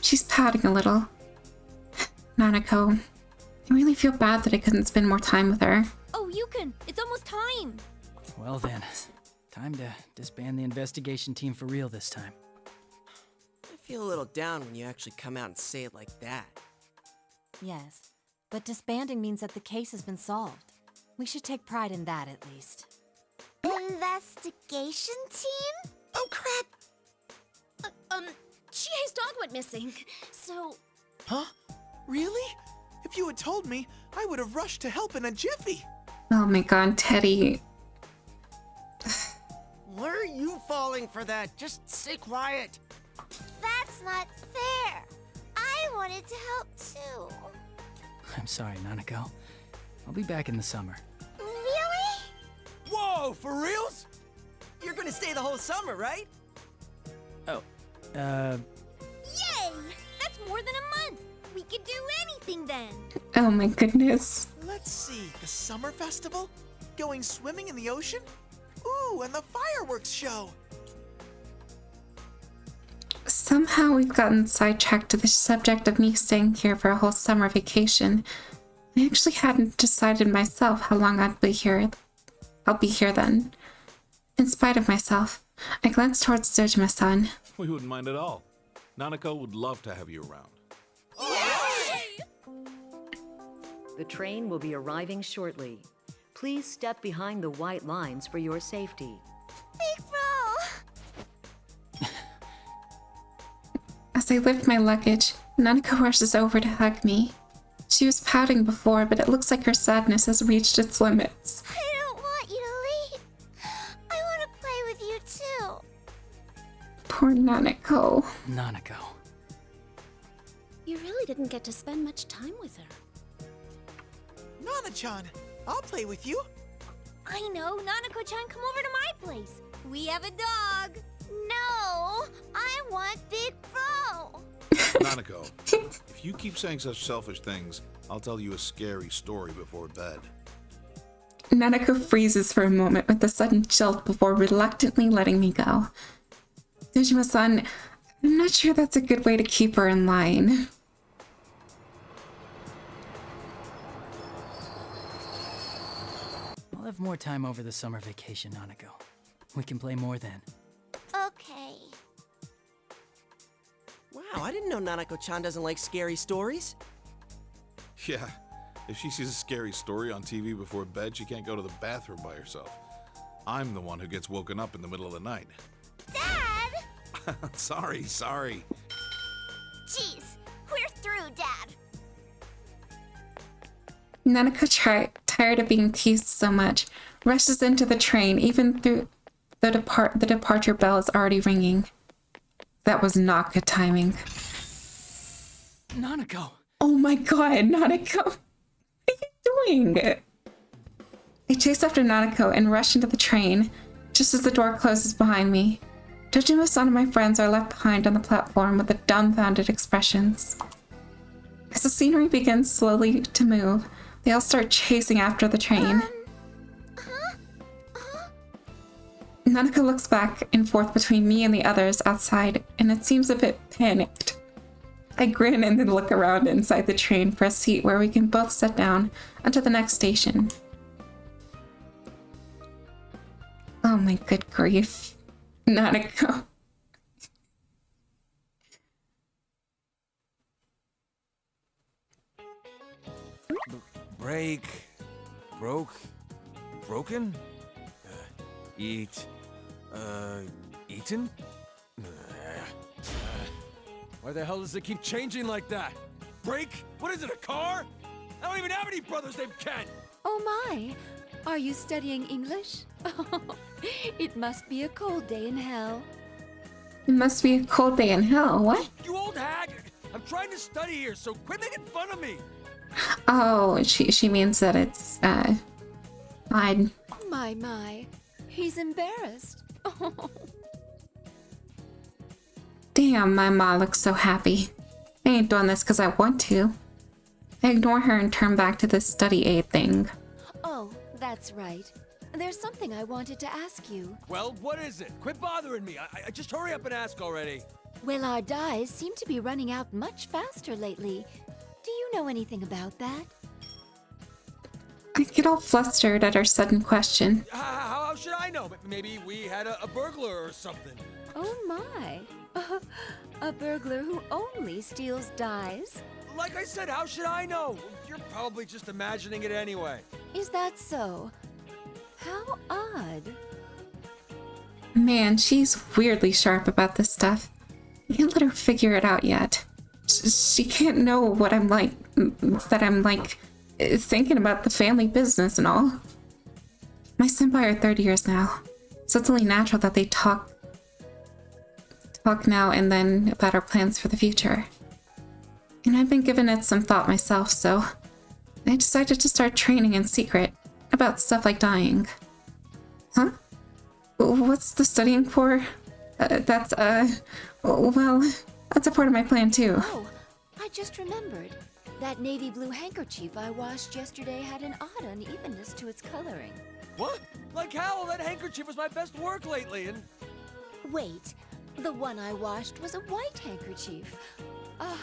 She's pouting a little. Nanako, I really feel bad that I couldn't spend more time with her. Oh, Yukon, it's almost time. Well then, time to disband the investigation team for real this time. I feel a little down when you actually come out and say it like that. Yes, but disbanding means that the case has been solved. We should take pride in that, at least. Investigation team? Oh, crap! Chie's dog went missing, so... Huh? Really? If you had told me, I would have rushed to help in a jiffy. Oh my god, Teddy. Why are you falling for that? Just stay quiet. That's not fair. I wanted to help too. I'm sorry, Nanako. I'll be back in the summer. Really? Whoa, for reals? You're gonna stay the whole summer, right? Oh, Yay! That's more than a month. We could do anything then. Oh my goodness. Let's see, the summer festival? Going swimming in the ocean? Ooh, and the fireworks show. Somehow we've gotten sidetracked to the subject of me staying here for a whole summer vacation. I actually hadn't decided myself how long I'd be here. I'll be here then. In spite of myself, I glanced towards Dojima-san. We wouldn't mind at all. Nanako would love to have you around. The train will be arriving shortly. Please step behind the white lines for your safety. Big bro! As I lift my luggage, Nanako rushes over to hug me. She was pouting before, but it looks like her sadness has reached its limits. I don't want you to leave. I want to play with you too. Poor Nanako. Nanako. You really didn't get to spend much time with her. Nana-chan, I'll play with you. I know. Nanako-chan, come over to my place. We have a dog. No, I want Big Bro. Nanako, if you keep saying such selfish things, I'll tell you a scary story before bed. Nanako freezes for a moment with a sudden jolt before reluctantly letting me go. Dojima-san, I'm not sure that's a good way to keep her in line. I'll have more time over the summer vacation, Nanako. We can play more then. Okay. Wow, I didn't know Nanako-chan doesn't like scary stories. Yeah, if she sees a scary story on TV before bed, she can't go to the bathroom by herself. I'm the one who gets woken up in the middle of the night. Dad! Sorry. Jeez, we're through, Dad. Nanako, tired of being teased so much, rushes into the train even through the departure bell is already ringing. That was not good timing. Nanako! Oh my god, Nanako! What are you doing? I chase after Nanako and rush into the train, just as the door closes behind me. Dojima-san and my friends are left behind on the platform with the dumbfounded expressions. As the scenery begins slowly to move, they all start chasing after the train. Nanako looks back and forth between me and the others outside, and it seems a bit panicked. I grin and then look around inside the train for a seat where we can both sit down until the next station. Oh my good grief. Nanako. Broken? Eaten? Why the hell does it keep changing like that? Break? What is it, a car? I don't even have any brothers named Ken! Oh my! Are you studying English? It must be a cold day in hell. It must be a cold day in hell. What? You old hag! I'm trying to study here, so quit making fun of me! Oh, she means that it's, fine. My. He's embarrassed. Damn, my mom looks so happy. I ain't doing this because I want to. I ignore her and turn back to the study aid thing. Oh, that's right. There's something I wanted to ask you. Well, what is it? Quit bothering me. I just hurry up and ask already. Well, our dyes seem to be running out much faster lately. Do you know anything about that? I get all flustered at her sudden question. How should I know? Maybe we had a burglar or something. Oh my. A burglar who only steals dyes? Like I said, how should I know? You're probably just imagining it anyway. Is that so? How odd. Man, she's weirdly sharp about this stuff. I can't let her figure it out yet. She can't know what I'm like, that I'm like, thinking about the family business and all. My senpai are 30 years now, so it's only natural that they talk now and then about our plans for the future. And I've been giving it some thought myself, so I decided to start training in secret about stuff like dying. Huh? What's the studying for? Well, that's a part of my plan too. Oh, I just remembered. That navy blue handkerchief I washed yesterday had an odd unevenness to its coloring. What? Like how? That handkerchief was my best work lately, and... Wait, the one I washed was a white handkerchief. Ah,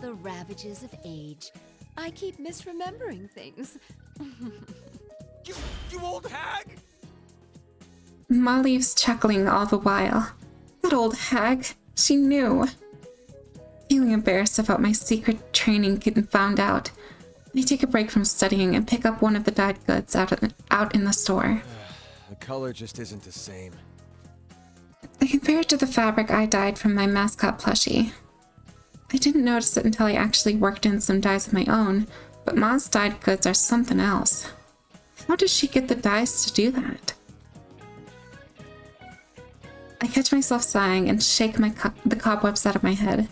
the ravages of age. I keep misremembering things. You old hag! Ma leaves chuckling all the while. That old hag, she knew. Feeling embarrassed about my secret training getting found out, I take a break from studying and pick up one of the dyed goods out in the store. The color just isn't the same. I compare it to the fabric I dyed from my mascot plushie. I didn't notice it until I actually worked in some dyes of my own, but Ma's dyed goods are something else. How does she get the dyes to do that? I catch myself sighing and shake the cobwebs out of my head.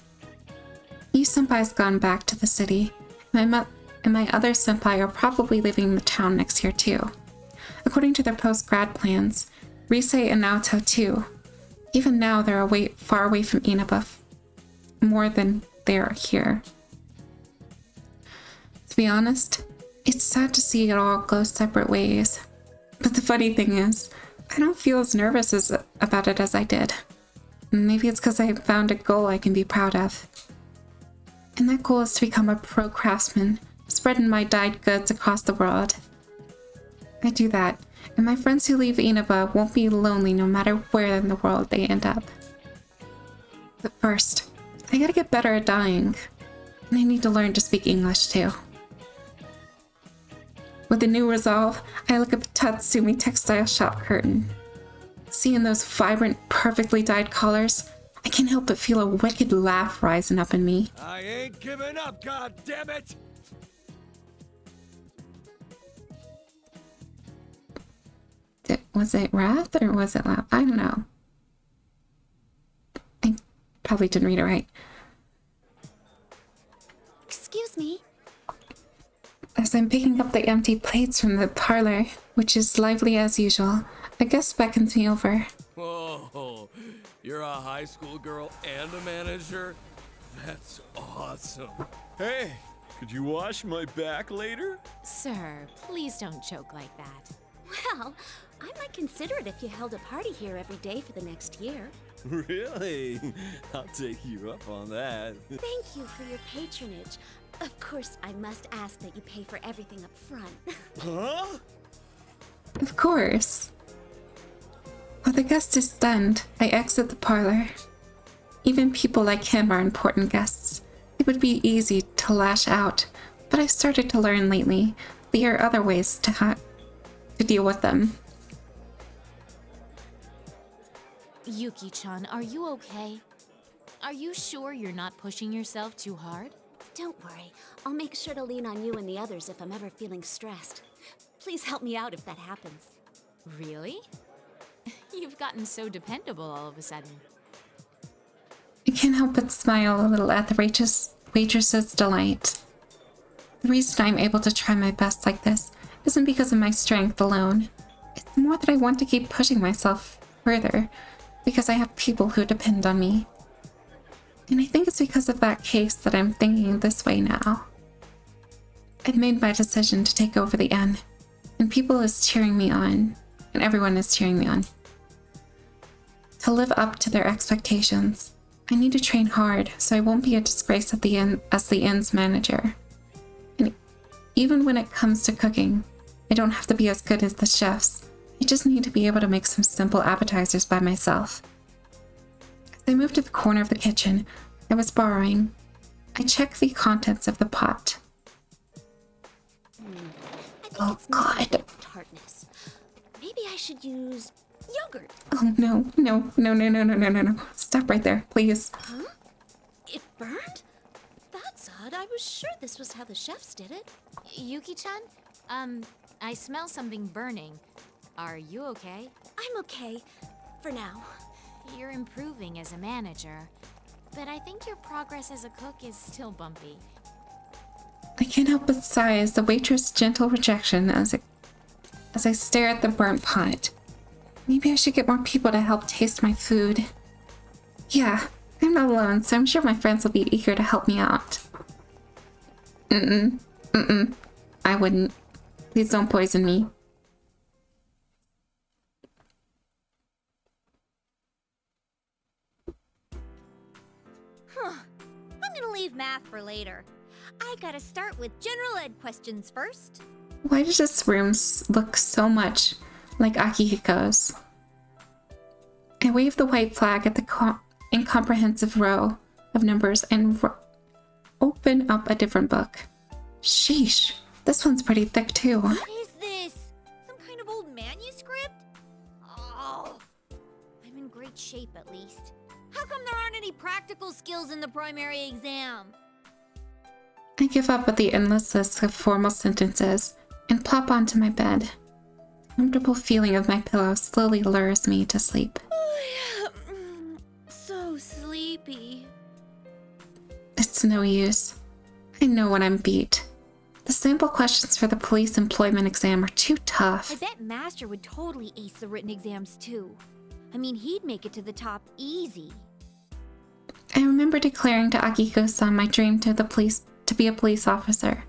Yu Senpai's gone back to the city, and my other senpai are probably leaving the town next year too. According to their post-grad plans, Risei and Naoto too. Even now, they're far away from Inaba more than they are here. To be honest, it's sad to see it all go separate ways. But the funny thing is, I don't feel as nervous about it as I did. Maybe it's because I found a goal I can be proud of. And that goal is to become a pro craftsman, spreading my dyed goods across the world. I do that, and my friends who leave Inaba won't be lonely no matter where in the world they end up. But first, I gotta get better at dyeing, and I need to learn to speak English too. With a new resolve, I look up at Tatsumi Textile Shop curtain. Seeing those vibrant, perfectly dyed colors, I can't help but feel a wicked laugh rising up in me. I ain't giving up, goddammit! Was it wrath or was it laugh? I don't know. I probably didn't read it right. Excuse me. As I'm picking up the empty plates from the parlor, which is lively as usual, a guest beckons me over. Whoa, you're a high school girl and a manager? That's awesome. Hey, could you wash my back later? Sir, please don't joke like that. Well, I might consider it if you held a party here every day for the next year. Really? I'll take you up on that. Thank you for your patronage. Of course, I must ask that you pay for everything up front. Huh? Of course. While the guest is stunned, I exit the parlor. Even people like him are important guests. It would be easy to lash out, but I've started to learn lately there are other ways to deal with them. Yuki-chan, are you okay? Are you sure you're not pushing yourself too hard? Don't worry. I'll make sure to lean on you and the others if I'm ever feeling stressed. Please help me out if that happens. Really? You've gotten so dependable all of a sudden. I can't help but smile a little at the waitress's delight. The reason I'm able to try my best like this isn't because of my strength alone. It's more that I want to keep pushing myself further, because I have people who depend on me. And I think it's because of that case that I'm thinking this way now. I've made my decision to take over the inn, and people is cheering me on, and everyone is cheering me on. To live up to their expectations, I need to train hard so I won't be a disgrace at the inn as the inn's manager. And even when it comes to cooking, I don't have to be as good as the chefs. I just need to be able to make some simple appetizers by myself. As I moved to the corner of the kitchen I was borrowing, I checked the contents of the pot. Oh God. Tartness. Maybe I should use yogurt. Oh no. Stop right there, please. Huh? It burned? That's odd. I was sure this was how the chefs did it. Yuki-chan? I smell something burning. Are you okay? I'm okay. For now. You're improving as a manager, but I think your progress as a cook is still bumpy. I can't help but sigh as the waitress' gentle rejection as I stare at the burnt pot. Maybe I should get more people to help taste my food. Yeah, I'm not alone, so I'm sure my friends will be eager to help me out. I wouldn't. Please don't poison me. I'm gonna leave math for later. I gotta start with general ed questions first. Why does this room look so much like Akihiko's? I wave the white flag at the incomprehensive row of numbers and open up a different book. Sheesh, this one's pretty thick too. What is this? Some kind of old manuscript? Oh, I'm in great shape at least. How come there aren't any practical skills in the primary exam? I give up with the endless list of formal sentences and plop onto my bed. The comfortable feeling of my pillow slowly lures me to sleep. Oh yeah, so sleepy. It's no use. I know when I'm beat. The sample questions for the police employment exam are too tough. I bet Master would totally ace the written exams too. I mean, he'd make it to the top easy. I remember declaring to Akiko-san my dream to be a police officer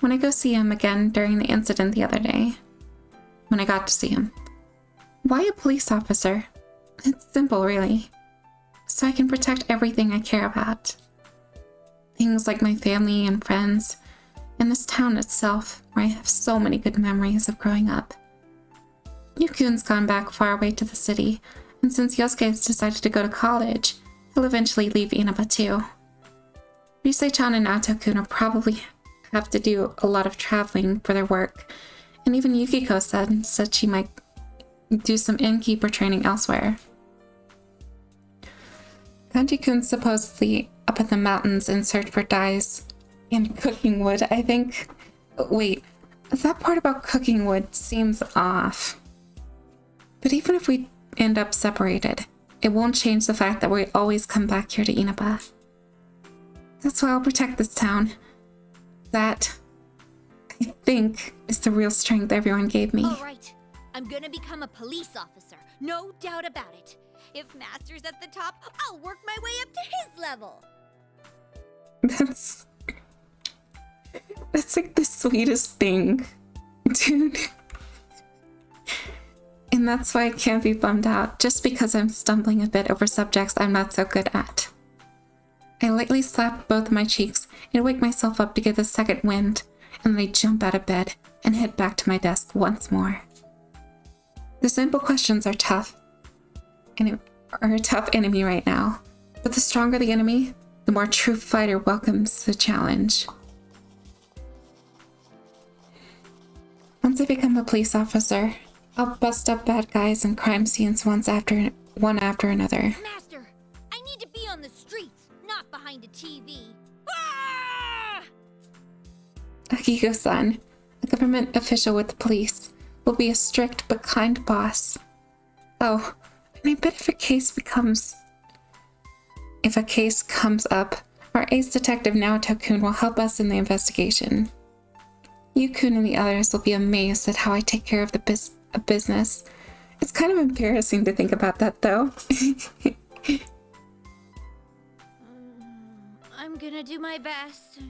when I go see him again during the incident the other day. When I got to see him. Why a police officer? It's simple, really. So I can protect everything I care about. Things like my family and friends, and this town itself, where I have so many good memories of growing up. Yukun's gone back far away to the city, and since Yosuke has decided to go to college, he'll eventually leave Inaba too. Ryusei-chan and Naoto-kun will probably have to do a lot of traveling for their work, and even Yukiko said she might do some innkeeper training elsewhere. Kanji-kun's supposedly up in the mountains in search for dyes and cooking wood, I think. Wait, that part about cooking wood seems off. But even if we end up separated, it won't change the fact that we always come back here to Inaba. That's why I'll protect this town. That, I think, is the real strength everyone gave me. All right, I'm gonna become a police officer, no doubt about it. If Master's at the top, I'll work my way up to his level. That's like the sweetest thing, dude. And that's why I can't be bummed out, just because I'm stumbling a bit over subjects I'm not so good at. I lightly slap both my cheeks and wake myself up to get the second wind, and then I jump out of bed and head back to my desk once more. The simple questions are tough, and are a tough enemy right now, but the stronger the enemy, the more true fighter welcomes the challenge. Once I become a police officer, I'll bust up bad guys and crime scenes one after another. Master, I need to be on the streets, not behind a TV. Ah! Akiko-san, a government official with the police, will be a strict but kind boss. Oh, and I bet if a case comes up, our ace detective Naoto-kun will help us in the investigation. Yu-kun and the others will be amazed at how I take care of the business. It's kind of embarrassing to think about that, though. I'm gonna do my best.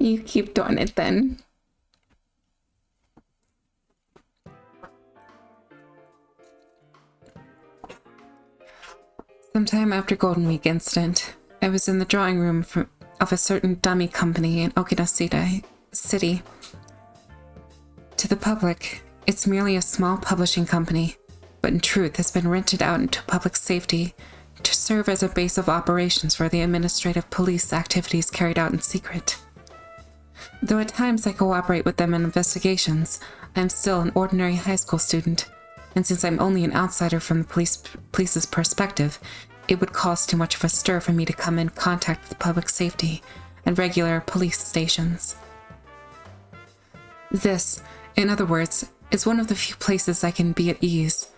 You keep doing it then. Sometime after Golden Week incident, I was in the drawing room of a certain dummy company in Okinawa City. To the public, it's merely a small publishing company, but in truth has been rented out into public safety to serve as a base of operations for the administrative police activities carried out in secret. Though at times I cooperate with them in investigations, I'm still an ordinary high school student, and since I'm only an outsider from the police's perspective, it would cause too much of a stir for me to come in contact with public safety and regular police stations. This, in other words, is one of the few places I can be at ease.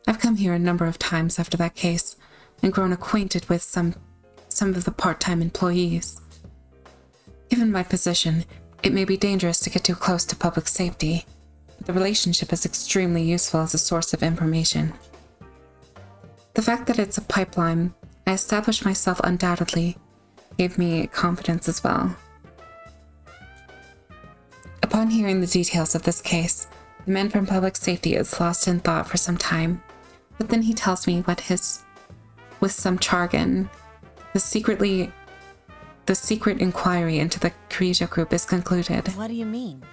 I've come here a number of times after that case and grown acquainted with some of the part-time employees. Given my position, it may be dangerous to get too close to public safety, but the relationship is extremely useful as a source of information. The fact that it's a pipeline I established myself undoubtedly gave me confidence as well. Upon hearing the details of this case, the man from public safety is lost in thought for some time, but then he tells me with some jargon, the secret inquiry into the Kirijo group is concluded. What do you mean?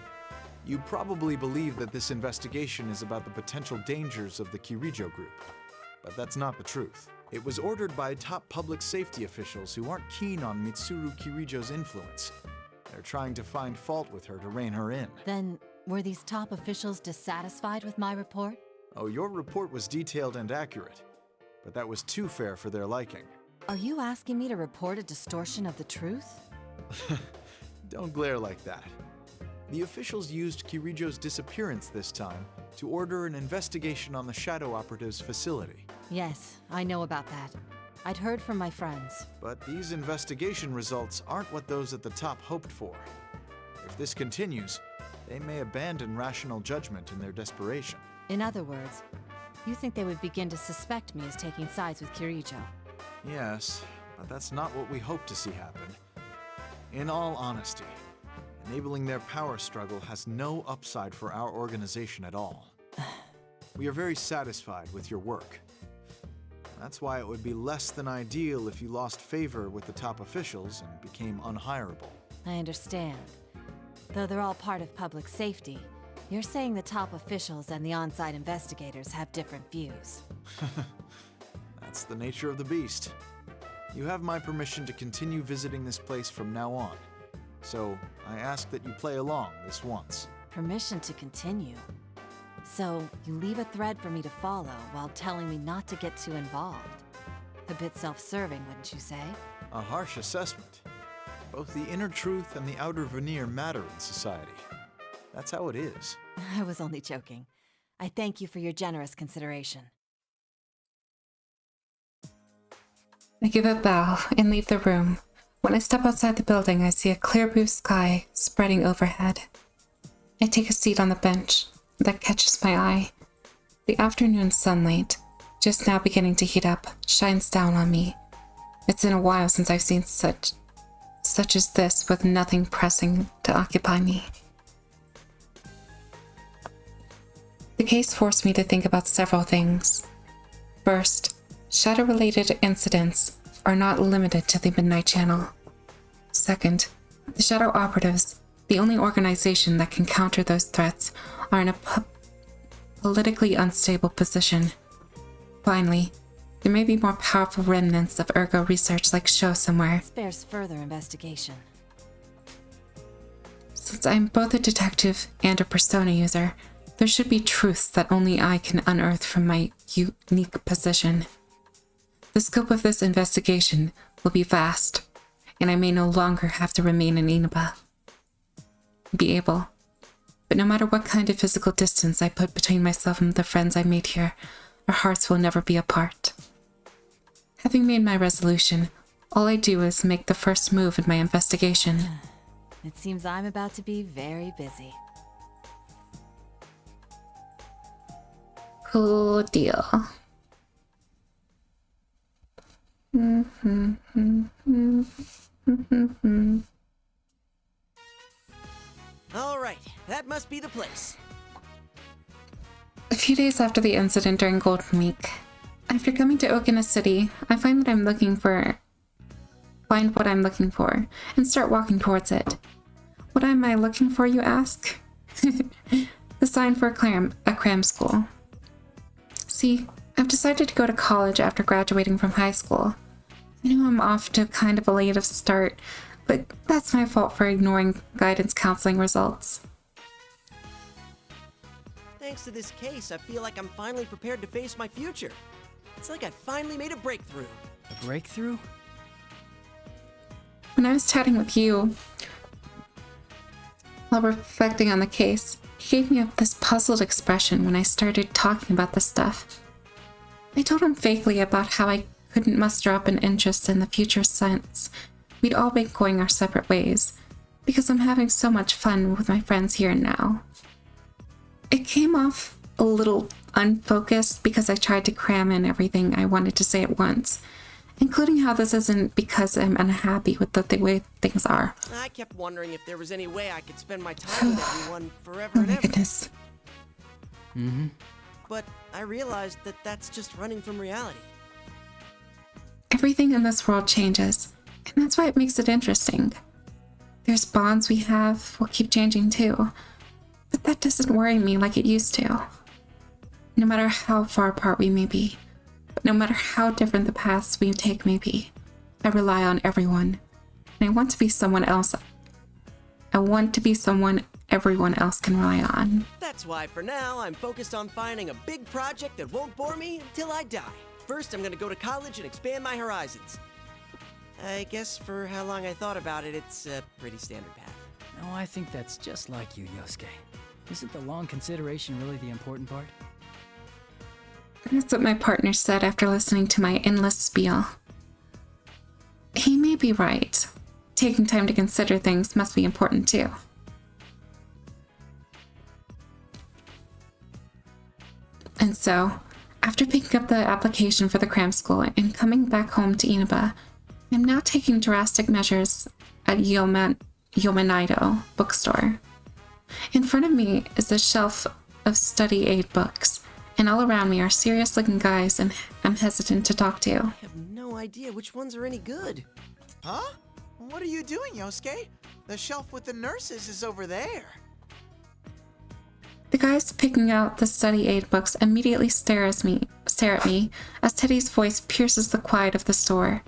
You probably believe that this investigation is about the potential dangers of the Kirijo group, but that's not the truth. It was ordered by top public safety officials who aren't keen on Mitsuru Kirijo's influence. They're trying to find fault with her to rein her in. Then, were these top officials dissatisfied with my report? Oh, your report was detailed and accurate, but that was too fair for their liking. Are you asking me to report a distortion of the truth? Don't glare like that. The officials used Kirijo's disappearance this time to order an investigation on the Shadow Operative's facility. Yes, I know about that. I'd heard from my friends. But these investigation results aren't what those at the top hoped for. If this continues, they may abandon rational judgment in their desperation. In other words, you think they would begin to suspect me as taking sides with Kirijo? Yes, but that's not what we hope to see happen. In all honesty, enabling their power struggle has no upside for our organization at all. We are very satisfied with your work. That's why it would be less than ideal if you lost favor with the top officials and became unhireable. I understand. Though they're all part of public safety, you're saying the top officials and the on-site investigators have different views. That's the nature of the beast. You have my permission to continue visiting this place from now on. So, I ask that you play along this once. Permission to continue? So, you leave a thread for me to follow while telling me not to get too involved. A bit self-serving, wouldn't you say? A harsh assessment. Both the inner truth and the outer veneer matter in society. That's how it is. I was only joking. I thank you for your generous consideration. I give a bow and leave the room. When I step outside the building, I see a clear blue sky spreading overhead. I take a seat on the bench. That catches my eye. The afternoon sunlight, just now beginning to heat up, shines down on me. It's been a while since I've seen such as this, with nothing pressing to occupy me. The case forced me to think about several things. First, shadow-related incidents are not limited to the Midnight Channel. Second, the Shadow Operatives, the only organization that can counter those threats, are in a politically unstable position. Finally, there may be more powerful remnants of ergo research like Sho somewhere. This bears further investigation. Since I'm both a detective and a persona user, there should be truths that only I can unearth from my unique position. The scope of this investigation will be vast, and I may no longer have to remain in Inaba. But no matter what kind of physical distance I put between myself and the friends I made here, our hearts will never be apart. Having made my resolution, all I do is make the first move in my investigation. It seems I'm about to be very busy. Cool deal. All right, that must be the place. A few days after the incident during Golden Week, after coming to Okina City, I find what I'm looking for, and start walking towards it. What am I looking for, you ask? The sign for a cram school. See, I've decided to go to college after graduating from high school. I know I'm off to kind of a late start, but that's my fault for ignoring guidance counseling results. Thanks to this case, I feel like I'm finally prepared to face my future. It's like I finally made a breakthrough. A breakthrough? When I was chatting with you, while reflecting on the case, he gave me this puzzled expression when I started talking about this stuff. I told him vaguely about how I couldn't muster up an interest in the future since we'd all been going our separate ways, because I'm having so much fun with my friends here and now. It came off a little unfocused because I tried to cram in everything I wanted to say at once, including how this isn't because I'm unhappy with the way things are. I kept wondering if there was any way I could spend my time with everyone forever Oh and my ever. goodness. Mm-hmm. But I realized that that's just running from reality. Everything in this world changes, and that's why it makes it interesting. There's bonds we have will keep changing too, but that doesn't worry me like it used to. No matter how far apart we may be, but no matter how different the paths we take may be, I rely on everyone, and I want to be someone else. I want to be someone everyone else can rely on. That's why for now I'm focused on finding a big project that won't bore me until I die. First, I'm gonna go to college and expand my horizons. I guess for how long I thought about it, it's a pretty standard path. No, I think that's just like you, Yosuke. Isn't the long consideration really the important part? That's what my partner said after listening to my endless spiel. He may be right. Taking time to consider things must be important too. And so, after picking up the application for the cram school and coming back home to Inaba, I'm now taking drastic measures at Yomenaido bookstore. In front of me is a shelf of study aid books, and all around me are serious-looking guys I'm hesitant to talk to. I have no idea which ones are any good. Huh? What are you doing, Yosuke? The shelf with the nurses is over there. The guys picking out the study aid books immediately stare at me as Teddy's voice pierces the quiet of the store.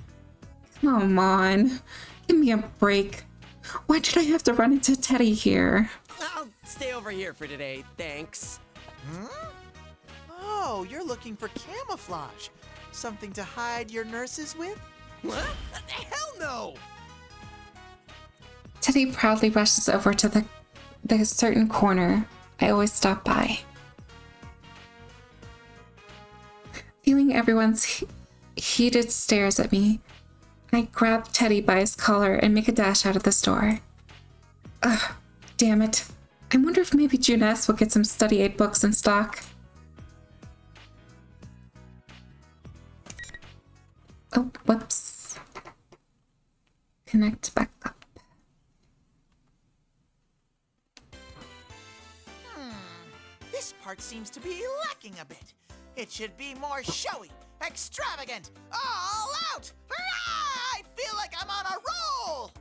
Come on, give me a break. Why did I have to run into Teddy here? I'll stay over here for today, thanks. Hmm? Oh, you're looking for camouflage. Something to hide your nurses with? What? Hell no! Teddy proudly rushes over to the certain corner I always stop by. Feeling everyone's heated stares at me, I grab Teddy by his collar and make a dash out of the store. Ugh, damn it. I wonder if maybe Juness will get some study aid books in stock. Oh, whoops. Connect back up. This part seems to be lacking a bit. It should be more showy, extravagant, all out! Hurrah! I feel like I'm on a roll!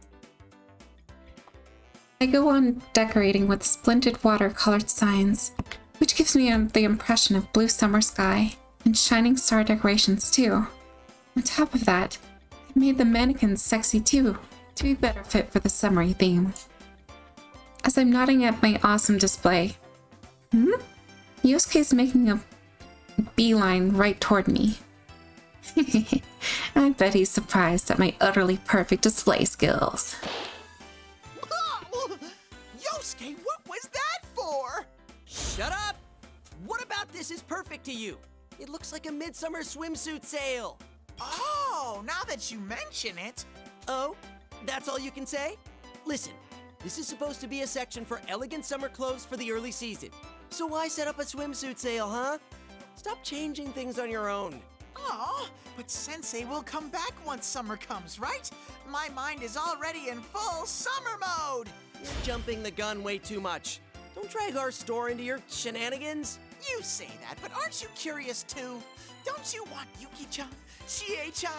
I go on decorating with splendid watercolored signs, which gives me the impression of blue summer sky and shining star decorations too. On top of that, I made the mannequins sexy too, to be better fit for the summery theme. As I'm nodding at my awesome display, Yosuke's making a beeline right toward me. I bet he's surprised at my utterly perfect display skills. Yosuke, what was that for? Shut up! What about this is perfect to you? It looks like a midsummer swimsuit sale. Oh, now that you mention it. Oh, that's all you can say? Listen, this is supposed to be a section for elegant summer clothes for the early season. So why set up a swimsuit sale, huh? Stop changing things on your own. Oh, but Sensei will come back once summer comes, right? My mind is already in full summer mode. You're jumping the gun way too much. Don't drag our store into your shenanigans. You say that, but aren't you curious too? Don't you want Yuki-chan, Chie-chan,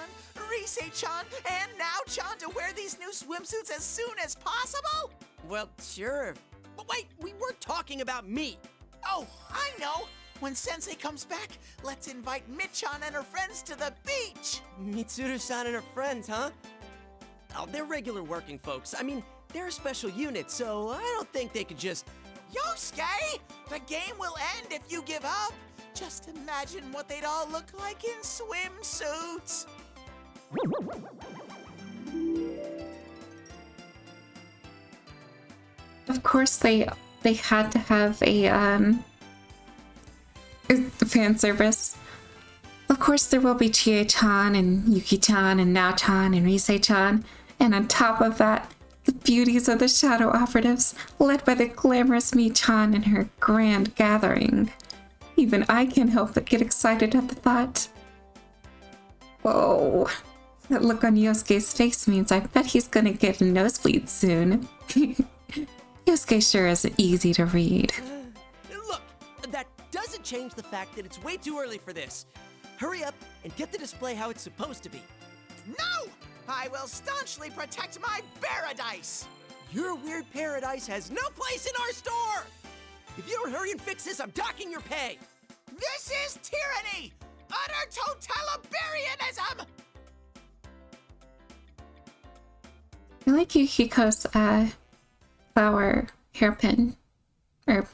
Rise-chan, and Nao-chan to wear these new swimsuits as soon as possible? Well, sure. But wait, we weren't talking about me. Oh, I know. When Sensei comes back, let's invite Mit-chan and her friends to the beach. Mitsuru-san and her friends, huh? Oh, they're regular working folks. I mean, they're a special unit, so I don't think they could just... Yosuke! The game will end if you give up. Just imagine what they'd all look like in swimsuits. Of course, they had to have a fan service. Of course, there will be Chie-chan and Yuki-chan and Nao-chan and Rise-chan, and on top of that, the beauties of the Shadow Operatives, led by the glamorous Mi-chan and her grand gathering. Even I can't help but get excited at the thought. Whoa, that look on Yosuke's face means I bet he's gonna get a nosebleed soon. Yosuke sure is easy to read. Look, that doesn't change the fact that it's way too early for this. Hurry up and get the display how it's supposed to be. No! I will staunchly protect my paradise! Your weird paradise has no place in our store! If you don't hurry and fix this, I'm docking your pay! This is tyranny! Utter totalitarianism! I like Yukiko's flower hairpin or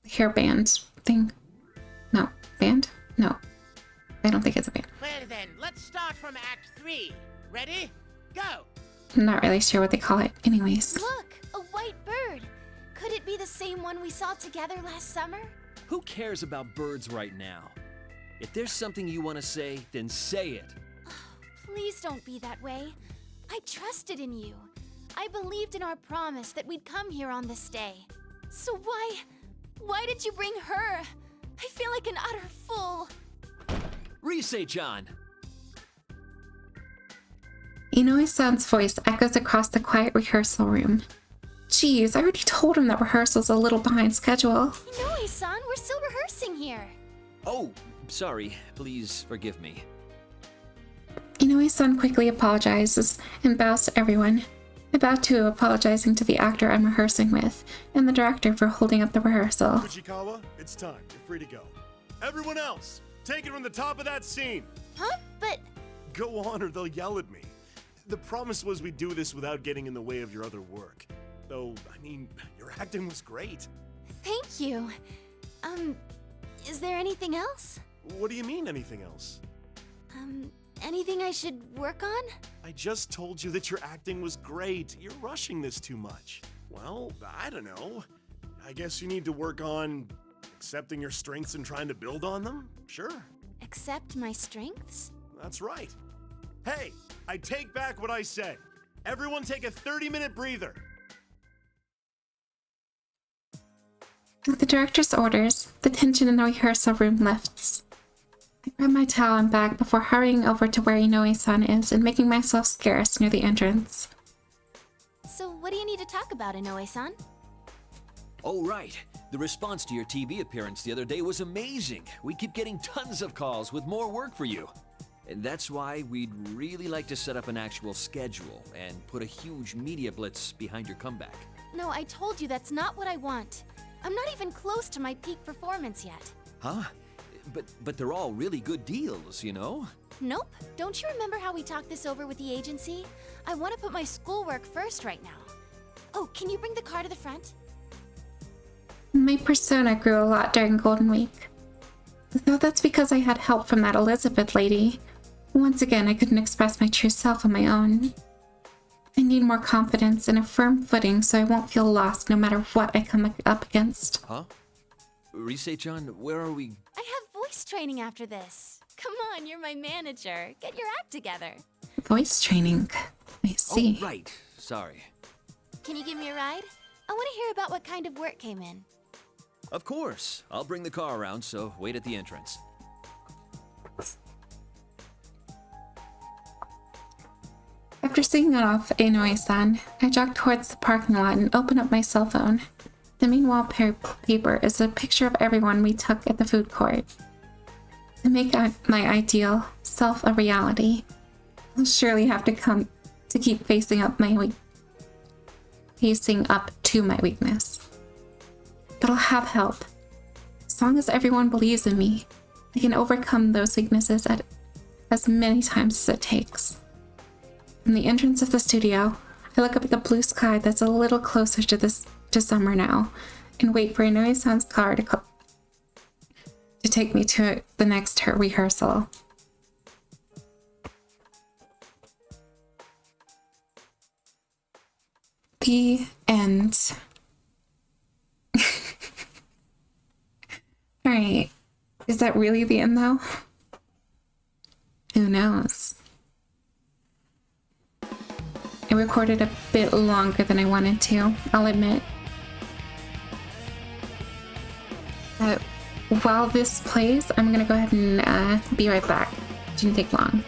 hairband thing. No, band? No, I don't think it's a band. Well then, let's start from Act 3. Ready? Go! I'm not really sure what they call it. Anyways. Look, a white bird. Could it be the same one we saw together last summer? Who cares about birds right now? If there's something you want to say, then say it. Please don't be that way. I trusted in you. I believed in our promise that we'd come here on this day. So why did you bring her? I feel like an utter fool. Rise-chan! Inoue-san's voice echoes across the quiet rehearsal room. Geez, I already told him that rehearsal's a little behind schedule. Inoue-san, we're still rehearsing here. Oh, sorry. Please forgive me. Inoue-san quickly apologizes and bows to everyone. I bow to apologizing to the actor I'm rehearsing with, and the director for holding up the rehearsal. Fujikawa, it's time. You're free to go. Everyone else, take it from the top of that scene. Huh? But... Go on or they'll yell at me. The promise was we'd do this without getting in the way of your other work. Though, I mean, your acting was great. Thank you. Is there anything else? What do you mean, anything else? Anything I should work on? I just told you that your acting was great. You're rushing this too much. Well, I don't know. I guess you need to work on accepting your strengths and trying to build on them? Sure. Accept my strengths? That's right. Hey, I take back what I said. Everyone take a 30-minute breather. With the director's orders, the tension in the rehearsal room lifts. I grab my towel and bag before hurrying over to where Inoue-san is and making myself scarce near the entrance. So what do you need to talk about, Inoue-san? Oh, right. The response to your TV appearance the other day was amazing. We keep getting tons of calls with more work for you. And that's why we'd really like to set up an actual schedule and put a huge media blitz behind your comeback. No, I told you that's not what I want. I'm not even close to my peak performance yet. Huh? But they're all really good deals, you know? Nope. Don't you remember how we talked this over with the agency? I want to put my schoolwork first right now. Oh, can you bring the car to the front? My persona grew a lot during Golden Week. Though that's because I had help from that Elizabeth lady. Once again, I couldn't express my true self on my own. I need more confidence and a firm footing so I won't feel lost no matter what I come up against. Huh? Rise-chan, where are we? I have voice training after this. Come on, you're my manager. Get your act together. Voice training. I see. Oh, right. Sorry. Can you give me a ride? I want to hear about what kind of work came in. Of course. I'll bring the car around, so wait at the entrance. After seeing off Inoue-san, I jog towards the parking lot and open up my cell phone. The main wallpaper is a picture of everyone we took at the food court. To make my ideal self a reality, I'll surely have to keep facing up to my weakness. But I'll have help. As long as everyone believes in me, I can overcome those weaknesses as many times as it takes. From the entrance of the studio, I look up at the blue sky that's a little closer to summer now, and wait for Inoue-san's car to take me to the next rehearsal. The end. Alright. Is that really the end, though? Who knows? I recorded a bit longer than I wanted to, I'll admit. But while this plays, I'm gonna go ahead and be right back. Didn't take long.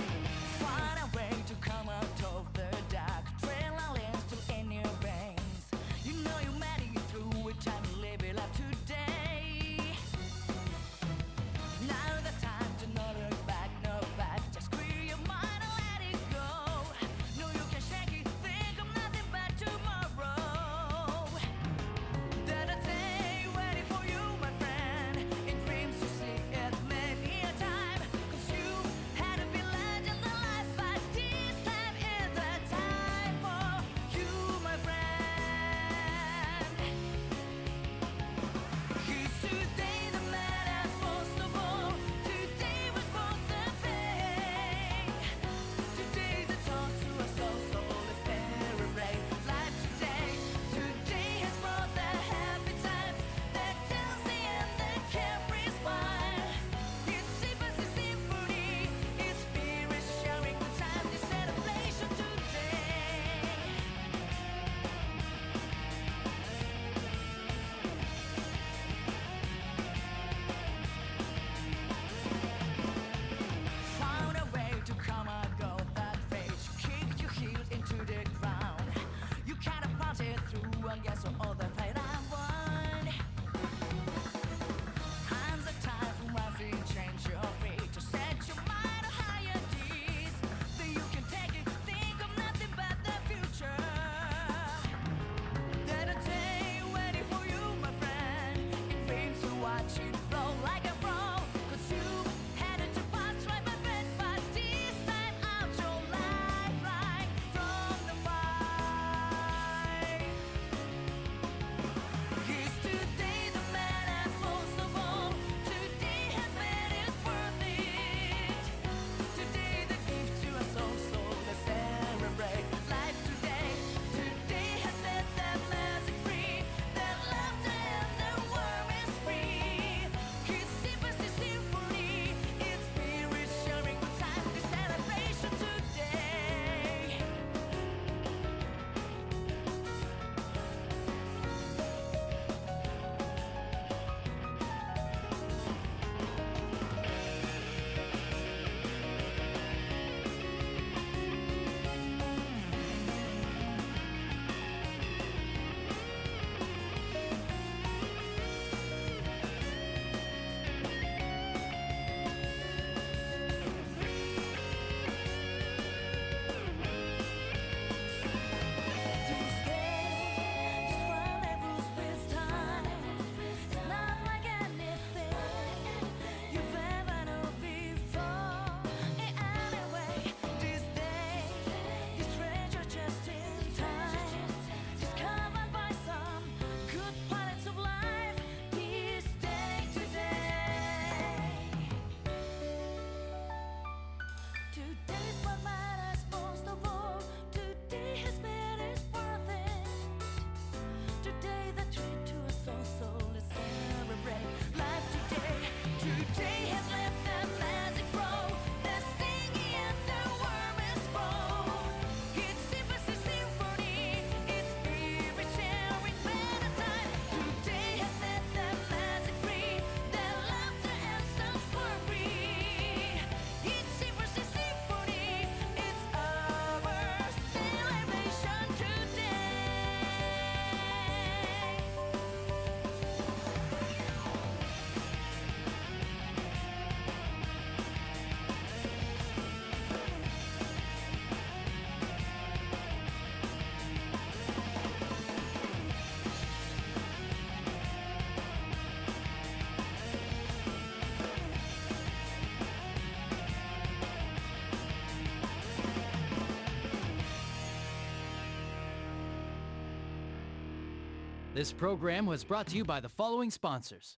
This program was brought to you by the following sponsors.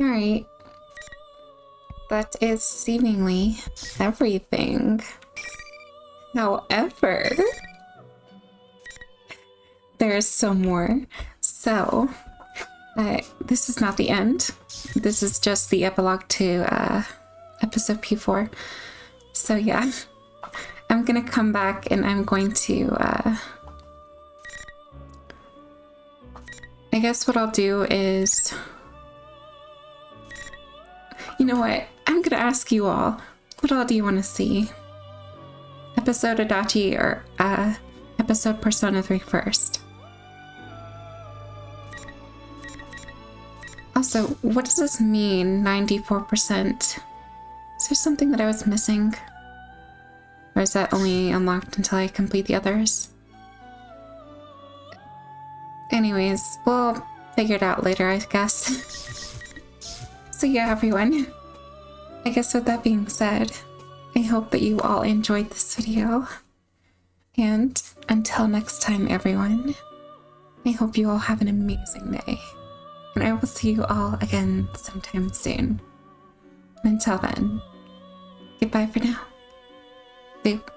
Alright, that is seemingly everything. However, there's some more. So, this is not the end. This is just the epilogue to episode P4. So yeah, I'm gonna come back and I'm going to, I guess what I'll do is, you know what, I'm gonna ask you all, what all do you want to see? Episode Adachi or episode Persona 3 first? Also, what does this mean, 94%? Is there something that I was missing? Or is that only unlocked until I complete the others? Anyways, we'll figure it out later, I guess. So yeah, everyone. I guess with that being said, I hope that you all enjoyed this video. And until next time, everyone, I hope you all have an amazing day. And I will see you all again sometime soon. Until then, goodbye for now. Boop.